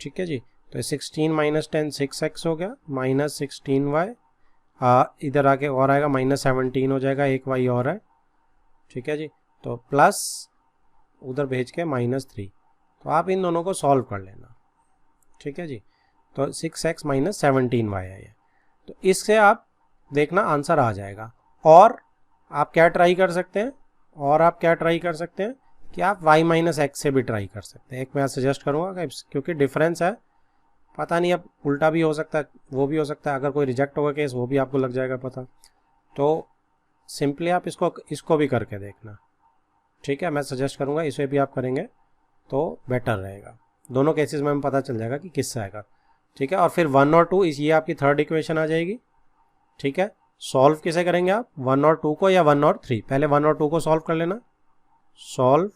ठीक है जी, तो 16 माइनस 10 6x हो गया, माइनस 16y, इधर आके और आएगा माइनस 17 हो जाएगा, एक y और है। ठीक है जी, तो प्लस उधर भेज के माइनस 3, तो आप इन दोनों को सॉल्व कर लेना। ठीक है जी, तो 6x माइनस 17y है ये, तो इससे आप देखना आंसर आ जाएगा। और आप क्या ट्राई कर सकते हैं, और आप क्या ट्राई कर सकते हैं कि आप y माइनस एक्स से भी ट्राई कर सकते हैं। एक मैं सजेस्ट करूँगा क्योंकि डिफरेंस है, पता नहीं अब उल्टा भी हो सकता है, वो भी हो सकता है, अगर कोई रिजेक्ट होगा केस वो भी आपको लग जाएगा पता, तो सिंपली आप इसको भी करके देखना। ठीक है, मैं सजेस्ट करूँगा इसे भी आप करेंगे तो बेटर रहेगा, दोनों केसेस में हमें पता चल जाएगा कि किससे आएगा। ठीक है, और फिर 1 और 2 ये आपकी थर्ड इक्वेशन आ जाएगी। ठीक है, सॉल्व किसे करेंगे आप, 1 और 2 को या 1 और 3, पहले 1 और 2 को सॉल्व कर लेना, सॉल्व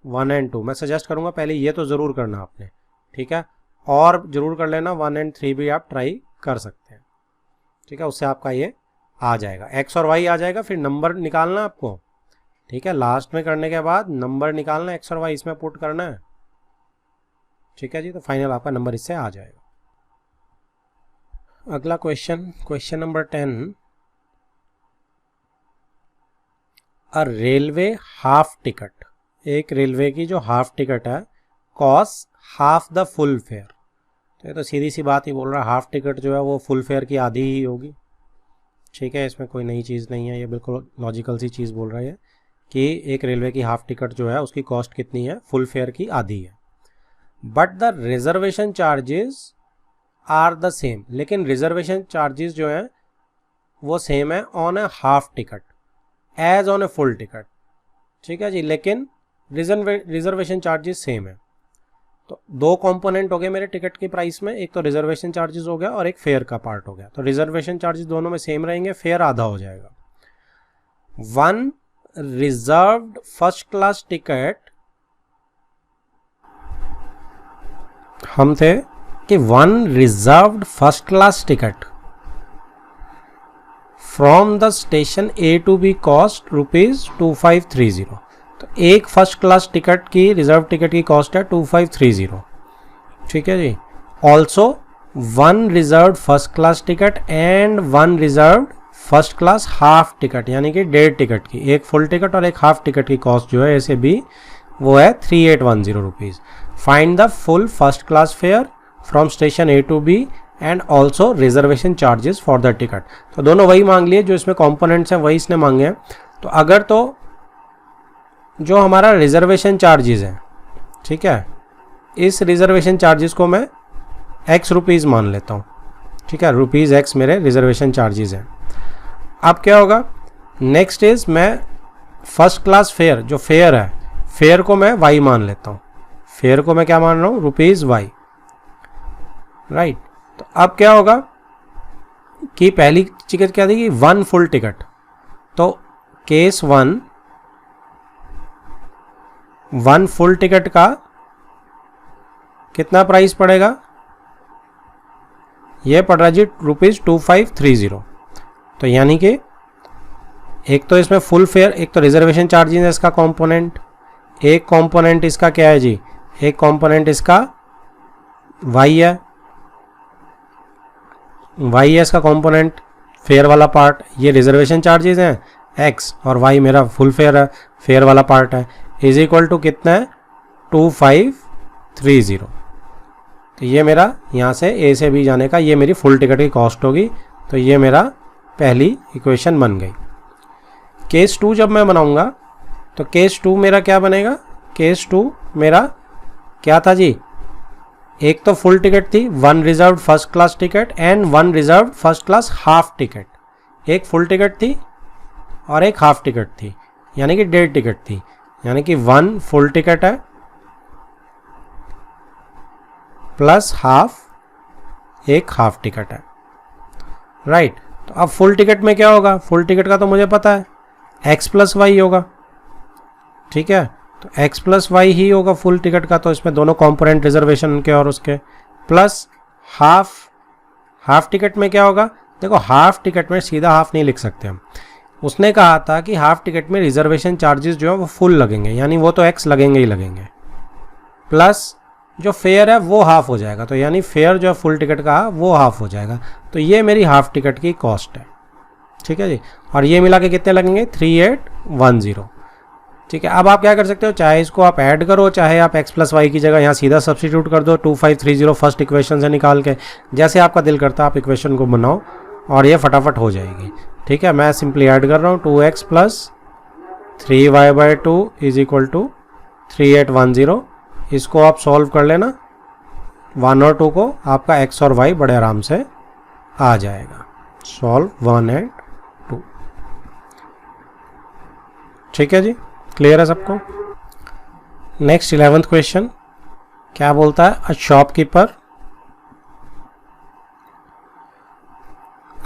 1 एंड 2, मैं सजेस्ट करूँगा पहले ये तो ज़रूर करना आपने। ठीक है, और ज़रूर कर लेना 1 एंड 3 भी आप ट्राई कर सकते हैं। ठीक है, उससे आपका ये आ जाएगा, x और y आ जाएगा, फिर नंबर निकालना आपको। ठीक है, लास्ट में करने के बाद नंबर निकालना, x और y इसमें पुट करना है। ठीक है जी, तो फाइनल आपका नंबर इससे आ जाएगा। अगला क्वेश्चन नंबर 10, अ रेलवे हाफ टिकट, एक रेलवे की जो हाफ टिकट है, cost half the full fair. तो ये तो सीधी सी बात ही बोल रहा है, हाफ टिकट जो है वो फुल फेयर की आधी ही होगी। ठीक है, इसमें कोई नई चीज़ नहीं है, ये बिल्कुल लॉजिकल सी चीज़ बोल रही है कि एक रेलवे की हाफ टिकट जो है उसकी कॉस्ट कितनी है, फुल फेयर की आधी है। But the reservation charges are the same, लेकिन रिजर्वेशन चार्जेस जो हैं वो सेम है on a half ticket as on a full ticket. ठीक है जी, लेकिन रिजर्वेशन चार्जेस सेम है। तो दो कंपोनेंट हो गए मेरे टिकट की प्राइस में, एक तो रिजर्वेशन चार्जेस हो गया और एक फेयर का पार्ट हो गया। तो रिजर्वेशन चार्जेस दोनों में सेम रहेंगे, फेयर आधा हो जाएगा। One reserved first class ticket, हम थे कि one reserved first class ticket from the station A to B cost ₹2530। तो एक फर्स्ट क्लास टिकट की, रिजर्व टिकट की कॉस्ट है 2530, ठीक है जी। Also one reserve first class ticket and one reserve first class half ticket, यानी कि 1.5 टिकट की, एक फुल टिकट और एक हाफ टिकट की कॉस्ट जो है ऐसे भी वो है 3810 rupees. Find the full first class fare from station A to B and also reservation charges for the ticket. तो दोनों वही मांग लिए, जो इसमें कॉम्पोनेंट्स हैं वही इसने मांगे हैं। तो अगर तो जो हमारा रिजर्वेशन चार्जेस है, ठीक है, इस रिजर्वेशन चार्जेस को मैं x रुपीज़ मान लेता हूँ, ठीक है, ₹x मेरे रिजर्वेशन चार्जेस हैं। अब क्या होगा, नेक्स्ट इज मैं फर्स्ट क्लास फेयर, जो फेयर है, फेयर को मैं y मान लेता हूँ। फेयर को मैं क्या मान रहा हूँ, ₹y, राइट। तो अब क्या होगा कि पहली टिकट क्या थी, वन फुल टिकट। तो केस वन फुल टिकट का कितना प्राइस पड़ेगा, ये पड़ रहा जी ₹2530। तो यानी कि एक तो इसमें फुल फेयर, एक तो रिजर्वेशन चार्जेस है इसका कंपोनेंट, एक कंपोनेंट इसका क्या है जी, एक कंपोनेंट इसका y है, y है इसका कंपोनेंट, फेयर वाला पार्ट, ये रिजर्वेशन चार्जेस हैं x, और y मेरा फुल फेयर है, फेयर वाला पार्ट है, इज इक्वल टू कितना है 2530। तो ये मेरा यहाँ से ए से बी जाने का, ये मेरी फुल टिकट की कॉस्ट होगी। तो ये मेरा पहली इक्वेशन बन गई। केस 2 जब मैं बनाऊंगा तो केस 2 मेरा क्या बनेगा, केस 2 मेरा क्या था जी, एक तो फुल टिकट थी, one reserve first class ticket and one reserve first class half ticket. एक फुल टिकट थी और एक हाफ टिकट थी, यानी कि 1.5 टिकट थी, यानी कि वन फुल टिकट है प्लस हाफ, एक हाफ टिकट है, राइट। तो अब फुल टिकट में क्या होगा, फुल टिकट का तो मुझे पता है x प्लस वाई होगा, ठीक है। तो x प्लस वाई ही होगा फुल टिकट का। तो इसमें दोनों कंपोनेंट रिजर्वेशन के और उसके, प्लस हाफ टिकट में क्या होगा, देखो हाफ टिकट में सीधा हाफ नहीं लिख सकते हम, उसने कहा था कि हाफ टिकट में रिजर्वेशन चार्जेस जो है वो फुल लगेंगे, यानी वो तो x लगेंगे ही लगेंगे, प्लस जो फेयर है वो हाफ हो जाएगा। तो यानी फेयर जो है फुल टिकट का वो हाफ हो जाएगा। तो ये मेरी हाफ टिकट की कॉस्ट है, ठीक है जी। और ये मिला के कितने लगेंगे, 3810, ठीक है। अब आप क्या कर सकते हो, चाहे इसको आप ऐड करो, चाहे आप x प्लस वाई की जगह यहाँ सीधा सब्सटीट्यूट कर दो 2530 फर्स्ट इक्वेशन से निकाल के, जैसे आपका दिल करता है आप इक्वेशन को बनाओ और ये फटाफट हो जाएगी, ठीक है। मैं सिंपली ऐड कर रहा हूँ 2x plus 3y/2 is equal to 3810। इसको आप सॉल्व कर लेना, 1 और 2 को, आपका x और y बड़े आराम से आ जाएगा। सॉल्व 1 एंड 2, ठीक है जी, क्लियर है सबको। नेक्स्ट 11th क्वेश्चन क्या बोलता है, a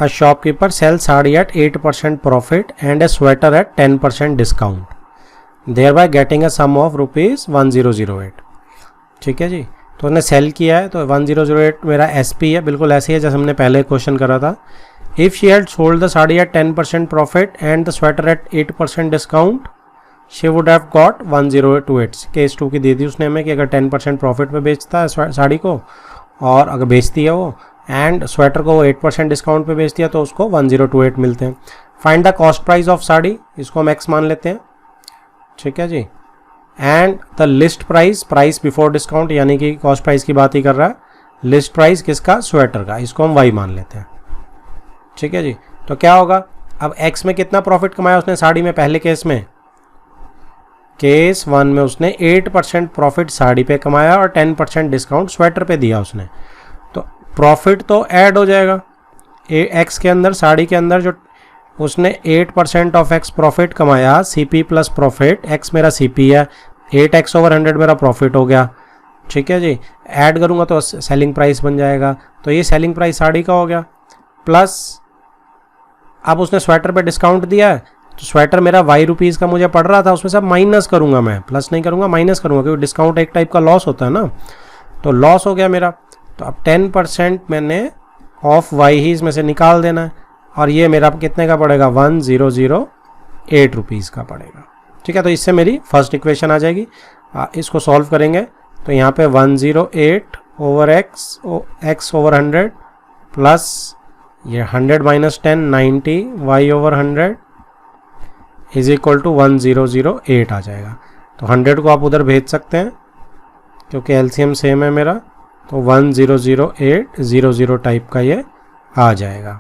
shopkeeper sell sari at 8% profit and a sweater at 10% discount, thereby getting a sum of ₹1008, ठीक है जी। तो उसने सेल किया है, तो 1008 मेरा SP है, बिल्कुल ऐसे ही है जैसे हमने पहले क्वेश्चन करा था। If she had sold the sari at 10% profit and the sweater at 8% discount, she would have got 1028। Case 2 की दे दी उसने हमें कि अगर 10% प्रॉफिट पे बेचता है साड़ी को, और अगर बेचती है वो, एंड स्वेटर को 8% डिस्काउंट पे बेचती है, तो उसको 1028 मिलते हैं। Find the cost price of sari, इसको हम x मान लेते हैं, ठीक है जी। And the list price before discount, यानी कि कॉस्ट प्राइस की बात ही कर रहा है, लिस्ट प्राइस किसका, स्वेटर का, इसको हम y मान लेते हैं, ठीक है जी। तो क्या होगा, अब x में कितना प्रॉफिट कमाया उसने साड़ी में, पहले केस में, केस 1 में उसने 8% प्रॉफिट साड़ी पे कमाया और 10% डिस्काउंट स्वेटर पे दिया उसने। तो प्रॉफिट तो ऐड हो जाएगा x के अंदर, साड़ी के अंदर जो उसने 8% ऑफ x प्रॉफिट कमाया, CP प्लस प्रॉफिट, x मेरा CP है, 8x/100 मेरा प्रॉफिट हो गया, ठीक है जी, ऐड करूँगा तो सेलिंग प्राइस बन जाएगा, तो ये सेलिंग प्राइस साड़ी का हो गया। प्लस अब उसने स्वेटर पे डिस्काउंट दिया है, तो स्वेटर मेरा वाई रुपीज़ का मुझे पड़ रहा था, उसमें सब माइनस करूँगा मैं, प्लस नहीं करूँगा, माइनस करूँगा, क्योंकि डिस्काउंट एक टाइप का लॉस होता है ना, तो लॉस हो गया मेरा। तो अब 10% मैंने ऑफ वाई ही इसमें से निकाल देना है, और ये मेरा कितने का पड़ेगा, 1008 रुपीज़ का पड़ेगा। ठीक है, तो इससे मेरी फर्स्ट इक्वेशन आ जाएगी। इसको सॉल्व करेंगे तो यहाँ पे 108 ओवर एक्स ओवर 100 प्लस ये 100 minus 10 90 y over 100 is equal to 1008 आ जाएगा। तो 100 को आप उधर भेज सकते हैं क्योंकि एलसीएम सेम है मेरा, तो 100800 टाइप का ये आ जाएगा।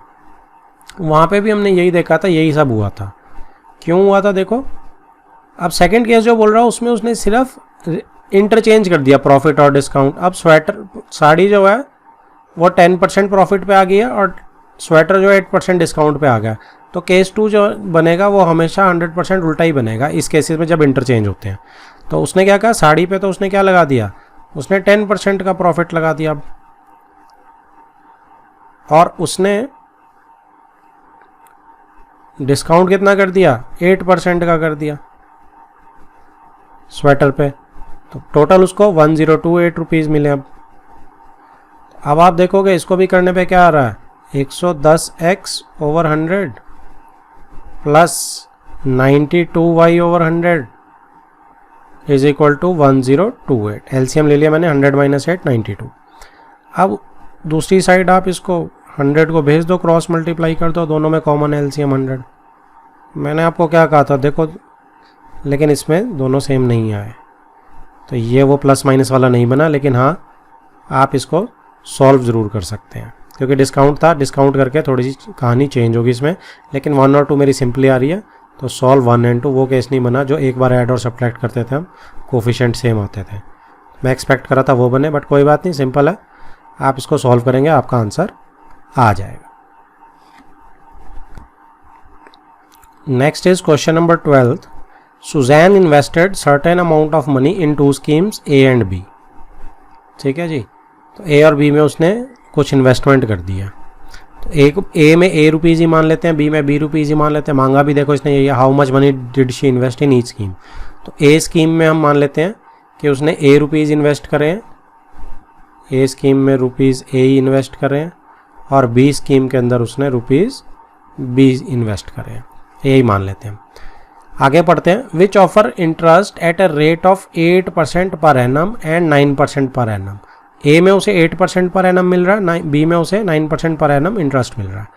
वहाँ पे भी हमने यही देखा था, यही सब हुआ था। क्यों हुआ था देखो, अब सेकंड केस जो बोल रहा हूँ उसमें उसने सिर्फ इंटरचेंज कर दिया प्रॉफिट और डिस्काउंट। अब साड़ी जो है वो 10% प्रॉफिट पे आ गई है और स्वेटर जो है 8% डिस्काउंट पे आ गया। तो केस 2 जो बनेगा वो हमेशा 100% उल्टा ही बनेगा इस केसेस में जब इंटरचेंज होते हैं। तो उसने क्या कहा, साड़ी पे तो उसने क्या लगा दिया, उसने 10% का प्रॉफिट लगा दिया, और उसने डिस्काउंट कितना कर दिया, 8% का कर दिया स्वेटर पे। तो टोटल उसको 1028 रुपीज़ मिले। अब आप देखोगे इसको भी करने पे क्या आ रहा है, 110x over 100 plus 92y over 100 is equal to 1028। LCM ले लिया मैंने, 100 माइनस 8 92। अब दूसरी साइड आप इसको 100 को भेज दो, क्रॉस मल्टीप्लाई कर दो, दोनों में कॉमन एलसीएम 100। मैंने आपको क्या कहा था देखो, लेकिन इसमें दोनों सेम नहीं आए, तो ये वो प्लस माइनस वाला नहीं बना। लेकिन हाँ, आप इसको सॉल्व ज़रूर कर सकते हैं क्योंकि डिस्काउंट था, डिस्काउंट करके थोड़ी सी कहानी चेंज होगी इसमें। लेकिन 1 और 2 मेरी सिंपली आ रही है, तो सॉल्व 1 एंड 2 वो केस नहीं बना जो एक बार ऐड और सब्ट्रैक्ट करते थे हम, कोफिशिएंट सेम आते थे। मैं एक्सपेक्ट करा था वो बने, बट कोई बात नहीं, सिंपल है। आप इसको सॉल्व करेंगे, आपका आंसर आ जाएगा। Next is question number 12। Susan invested certain amount of money in 2 schemes A and B. ठीक है जी, तो ए और बी में उसने कुछ इन्वेस्टमेंट कर दिया। तो एक ए में ए रुपीज़ ही मान लेते हैं, बी में बी रुपीज़ ही मान लेते हैं। मांगा भी देखो इसने यही, how much money did she invest in each scheme. तो ए स्कीम में हम मान लेते हैं कि उसने ए रुपीज़ इन्वेस्ट करे हैं, ए स्कीम में रुपीज़ ए ही इन्वेस्ट करे हैं, और बी स्कीम के अंदर उसने रुपीज़ बी इन्वेस्ट करे हैं, यही मान लेते हैं। आगे पढ़ते हैं। Which offer interest eight a rate of 8% per annum and 9% per annum. ए में उसे 8% पर एनम मिल रहा है, बी में उसे 9% पर एनम इंटरेस्ट मिल रहा है।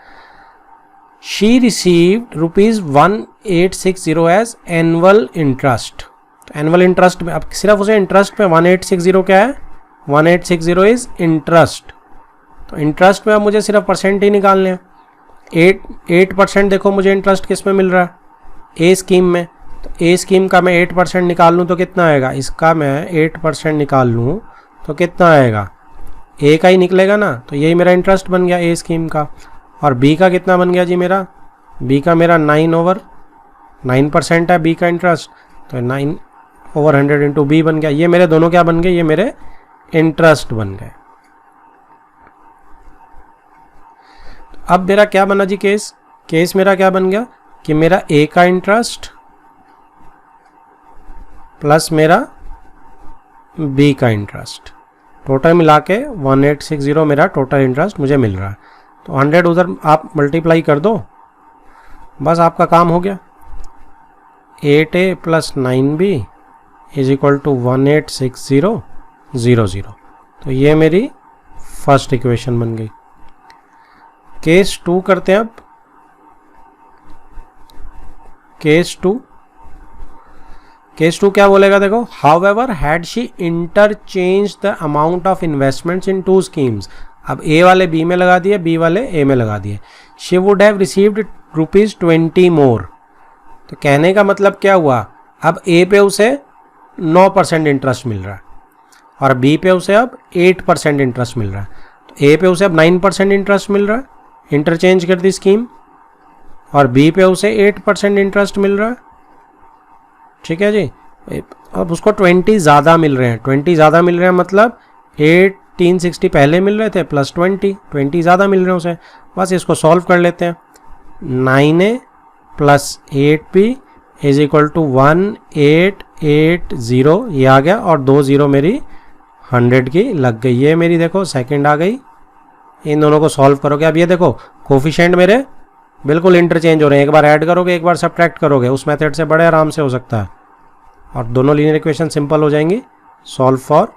She received ₹1860 as annual interest. तो एनुअल इंटरेस्ट में अब सिर्फ उसे इंटरेस्ट पे 1860 क्या है, 1860 इज इंटरेस्ट। तो इंटरेस्ट में अब मुझे सिर्फ परसेंट ही निकालने हैं। 8% देखो मुझे इंटरेस्ट किस में मिल रहा है, ए स्कीम में। तो ए स्कीम का मैं 8% निकाल लूँ तो कितना आएगा, इसका मैं 8% निकाल लूँ तो कितना आएगा, ए का ही निकलेगा ना। तो यही मेरा इंटरेस्ट बन गया ए स्कीम का। और बी का कितना बन गया जी मेरा, बी का मेरा 9% है बी का इंटरेस्ट, तो 9/100 इंटू बी बन गया। ये मेरे दोनों क्या बन गए, ये मेरे इंटरेस्ट बन गए। अब मेरा क्या बना जी केस मेरा क्या बन गया कि मेरा ए का इंटरेस्ट प्लस मेरा बी का इंटरेस्ट, टोटल मिला के 1860 मेरा टोटल इंटरेस्ट मुझे मिल रहा है। तो 100 उधर आप मल्टीप्लाई कर दो, बस आपका काम हो गया। 8A plus 9B is equal to 186000। तो ये मेरी फर्स्ट इक्वेशन बन गई। केस 2 करते हैं अब। केस टू क्या बोलेगा देखो, however had she interchange the amount of investments in 2 schemes. अब ए वाले बी में लगा दिए, बी वाले ए में लगा दिए। शी वुड हैव रिसीव्ड ₹20 मोर। तो कहने का मतलब क्या हुआ, अब ए पे उसे 9% इंटरेस्ट मिल रहा है और बी पे उसे अब 8% इंटरेस्ट मिल रहा है। तो ए पे उसे अब 9% इंटरेस्ट मिल रहा है, इंटरचेंज कर दी स्कीम, और बी पे उसे 8% इंटरेस्ट मिल रहा है। ठीक है जी, अब उसको 20 ज़्यादा मिल रहे हैं, 20 ज़्यादा मिल रहे हैं मतलब 1860 पहले मिल रहे थे प्लस 20 ज़्यादा मिल रहे हैं उसे। बस इसको सॉल्व कर लेते हैं। 9a plus 8b is equal to 1880 ये आ गया, और 2 0 मेरी 100 की लग गई। ये मेरी देखो सेकंड आ गई। इन दोनों को सॉल्व करोगे, अब ये देखो कोफिशिएंट मेरे बिल्कुल इंटरचेंज हो रहे हैं, एक बार ऐड करोगे एक बार सब्ट्रैक्ट करोगे, उस मेथड से बड़े आराम से हो सकता है, और दोनों लीनियर इक्वेशन सिंपल हो जाएंगी। Solve for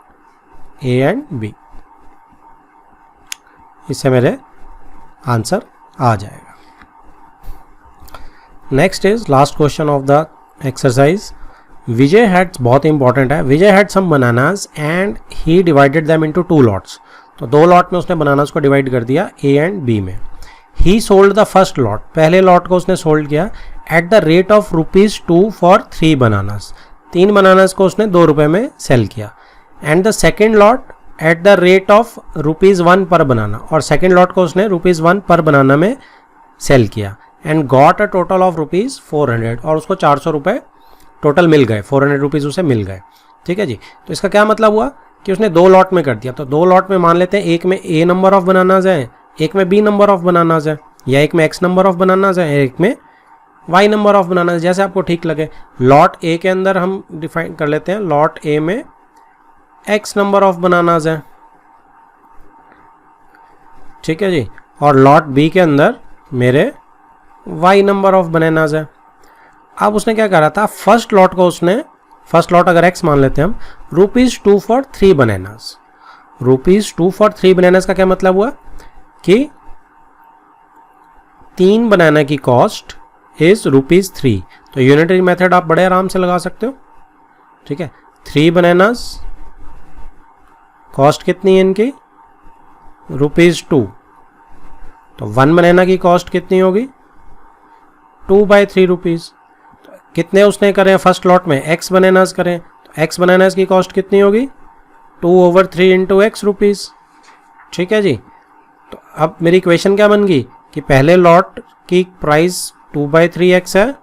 A and B, इससे मेरे आंसर आ जाएगा। Next is last question of the exercise. Vijay had, बहुत इंपॉर्टेंट है, Vijay had some bananas and he divided them into 2 lots. तो 2 लॉट में उसने बनानास को डिवाइड कर दिया ए एंड बी में। ही सोल्ड द फर्स्ट लॉट, पहले लॉट को उसने सोल्ड किया eight the rate of ₹2 for 3 bananas, 3 bananas को उसने 2 रुपये में सेल किया। And the second lot at the rate of ₹1 per बनाना, और सेकेंड लॉट को उसने ₹1 पर बनाना में सेल किया। And got a total of ₹400, और उसको 400 रुपये टोटल मिल गए, 400 रुपीज़ उसे मिल गए। ठीक है जी। तो इसका क्या मतलब हुआ कि उसने 2 लॉट में कर दिया। तो 2 लॉट में मान लेते हैं, एक में ए नंबर ऑफ बनानाज है, एक में बी नंबर ऑफ बनानाज है, या एक में एक्स नंबर ऑफ बनानाज है, एक में वाई नंबर ऑफ बनानाज, जैसे आपको ठीक लगे। लॉट ए के अंदर हम डिफाइन कर लेते हैं, लॉट ए में एक्स नंबर ऑफ बनानाज है, ठीक है जी, और लॉट बी के अंदर मेरे वाई नंबर ऑफ बनानाज है। अब उसने क्या करा था, फर्स्ट लॉट को उसने, फर्स्ट लॉट अगर एक्स मान लेते हैं हम, ₹2 फॉर 3 बनानाज। ₹2 फॉर 3 बनानाज का क्या मतलब हुआ कि 3 बनाना की कॉस्ट इज ₹3। तो यूनिटरी मेथड आप बड़े आराम से लगा सकते हो। ठीक है, 3 बनानाज कॉस्ट कितनी है इनकी, ₹2। तो 1 बनाना की कॉस्ट कितनी होगी, 2/3 रुपीज़। कितने उसने करें फर्स्ट लॉट में, एक्स बनानाज करें, तो एक्स बनानाज की कॉस्ट कितनी होगी, 2/3 इंटू एक्स रुपीज़। ठीक है जी। तो अब मेरी इक्वेशन क्या बन गई कि पहले लॉट की प्राइस 2/3x है,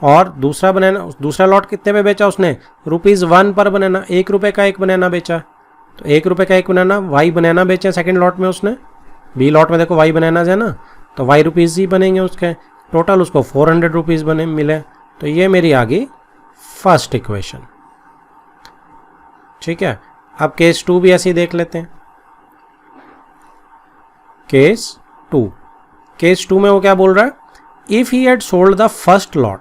और दूसरा लॉट कितने पे बेचा उसने, ₹1 पर बनाना, 1 रुपये का एक बनाना बेचा। तो 1 रुपये का एक बनाना, वाई बनाना बेचे सेकेंड लॉट में उसने, बी लॉट में देखो वाई बनानाज है ना, तो वाई रुपीज़ ही बनेंगे उसके, टोटल उसको 400 रुपीज़ बने मिले। तो ये मेरी आ गई फर्स्ट इक्वेशन। ठीक है, अब केस 2 भी ऐसे ही देख लेते हैं। केस 2 में वो क्या बोल रहा है, if he had sold the first lot.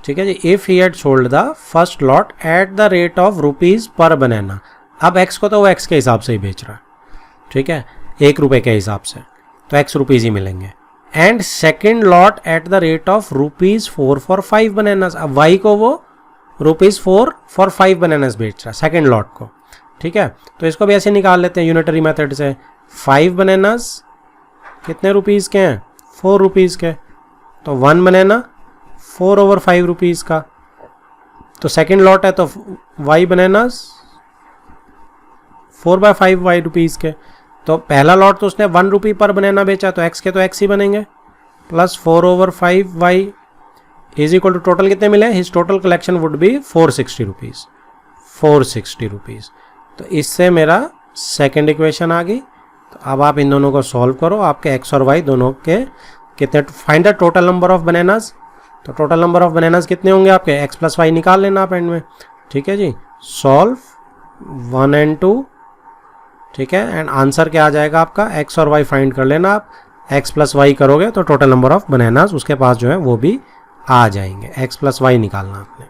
ठीक है जी, if he had sold the first lot at the rate of ₹1 per बनाना। अब एक्स को तो वो एक्स के हिसाब से ही बेच रहा है, ठीक है, 1 रुपये के हिसाब से, तो एक्स रुपीज़ ही मिलेंगे। And second lot at the rate of ₹4 for 5 bananas. अब वाई को वो ₹4 फॉर 5 बनानास बेच रहा है सेकेंड लॉट को। ठीक है, तो इसको भी ऐसे निकाल लेते हैं यूनिटरी मेथड से। 5 बनानास कितने रुपीज़ के हैं, 4 रुपीज़ के, तो 1 बनाना 4/5 रुपीज़ का। तो सेकेंड लॉट है तो वाई बनानास 4/5 वाई रुपीज़ के। तो पहला लॉट तो उसने 1 रुपये पर बनाना बेचा, तो एक्स के तो एक्स ही बनेंगे, plus 4/5 y is equal to total कितने मिले, his total collection would be 460 rupees, 460 rupees. तो इससे मेरा सेकेंड इक्वेशन आ गई। तो अब आप इन दोनों को सॉल्व करो, आपके एक्स और वाई दोनों के कितने, find the total number of bananas. तो टोटल नंबर ऑफ बनानास कितने होंगे आपके, एक्स प्लस वाई निकाल लेना आप एंड में। ठीक है जी, सॉल्व 1 और 2। ठीक है, एंड आंसर क्या आ जाएगा आपका, एक्स और वाई फाइंड कर लेना आप। एक्स प्लस वाई करोगे तो टोटल नंबर ऑफ बनानास उसके पास जो है वो भी आ जाएंगे। एक्स प्लस वाई निकालना आपने।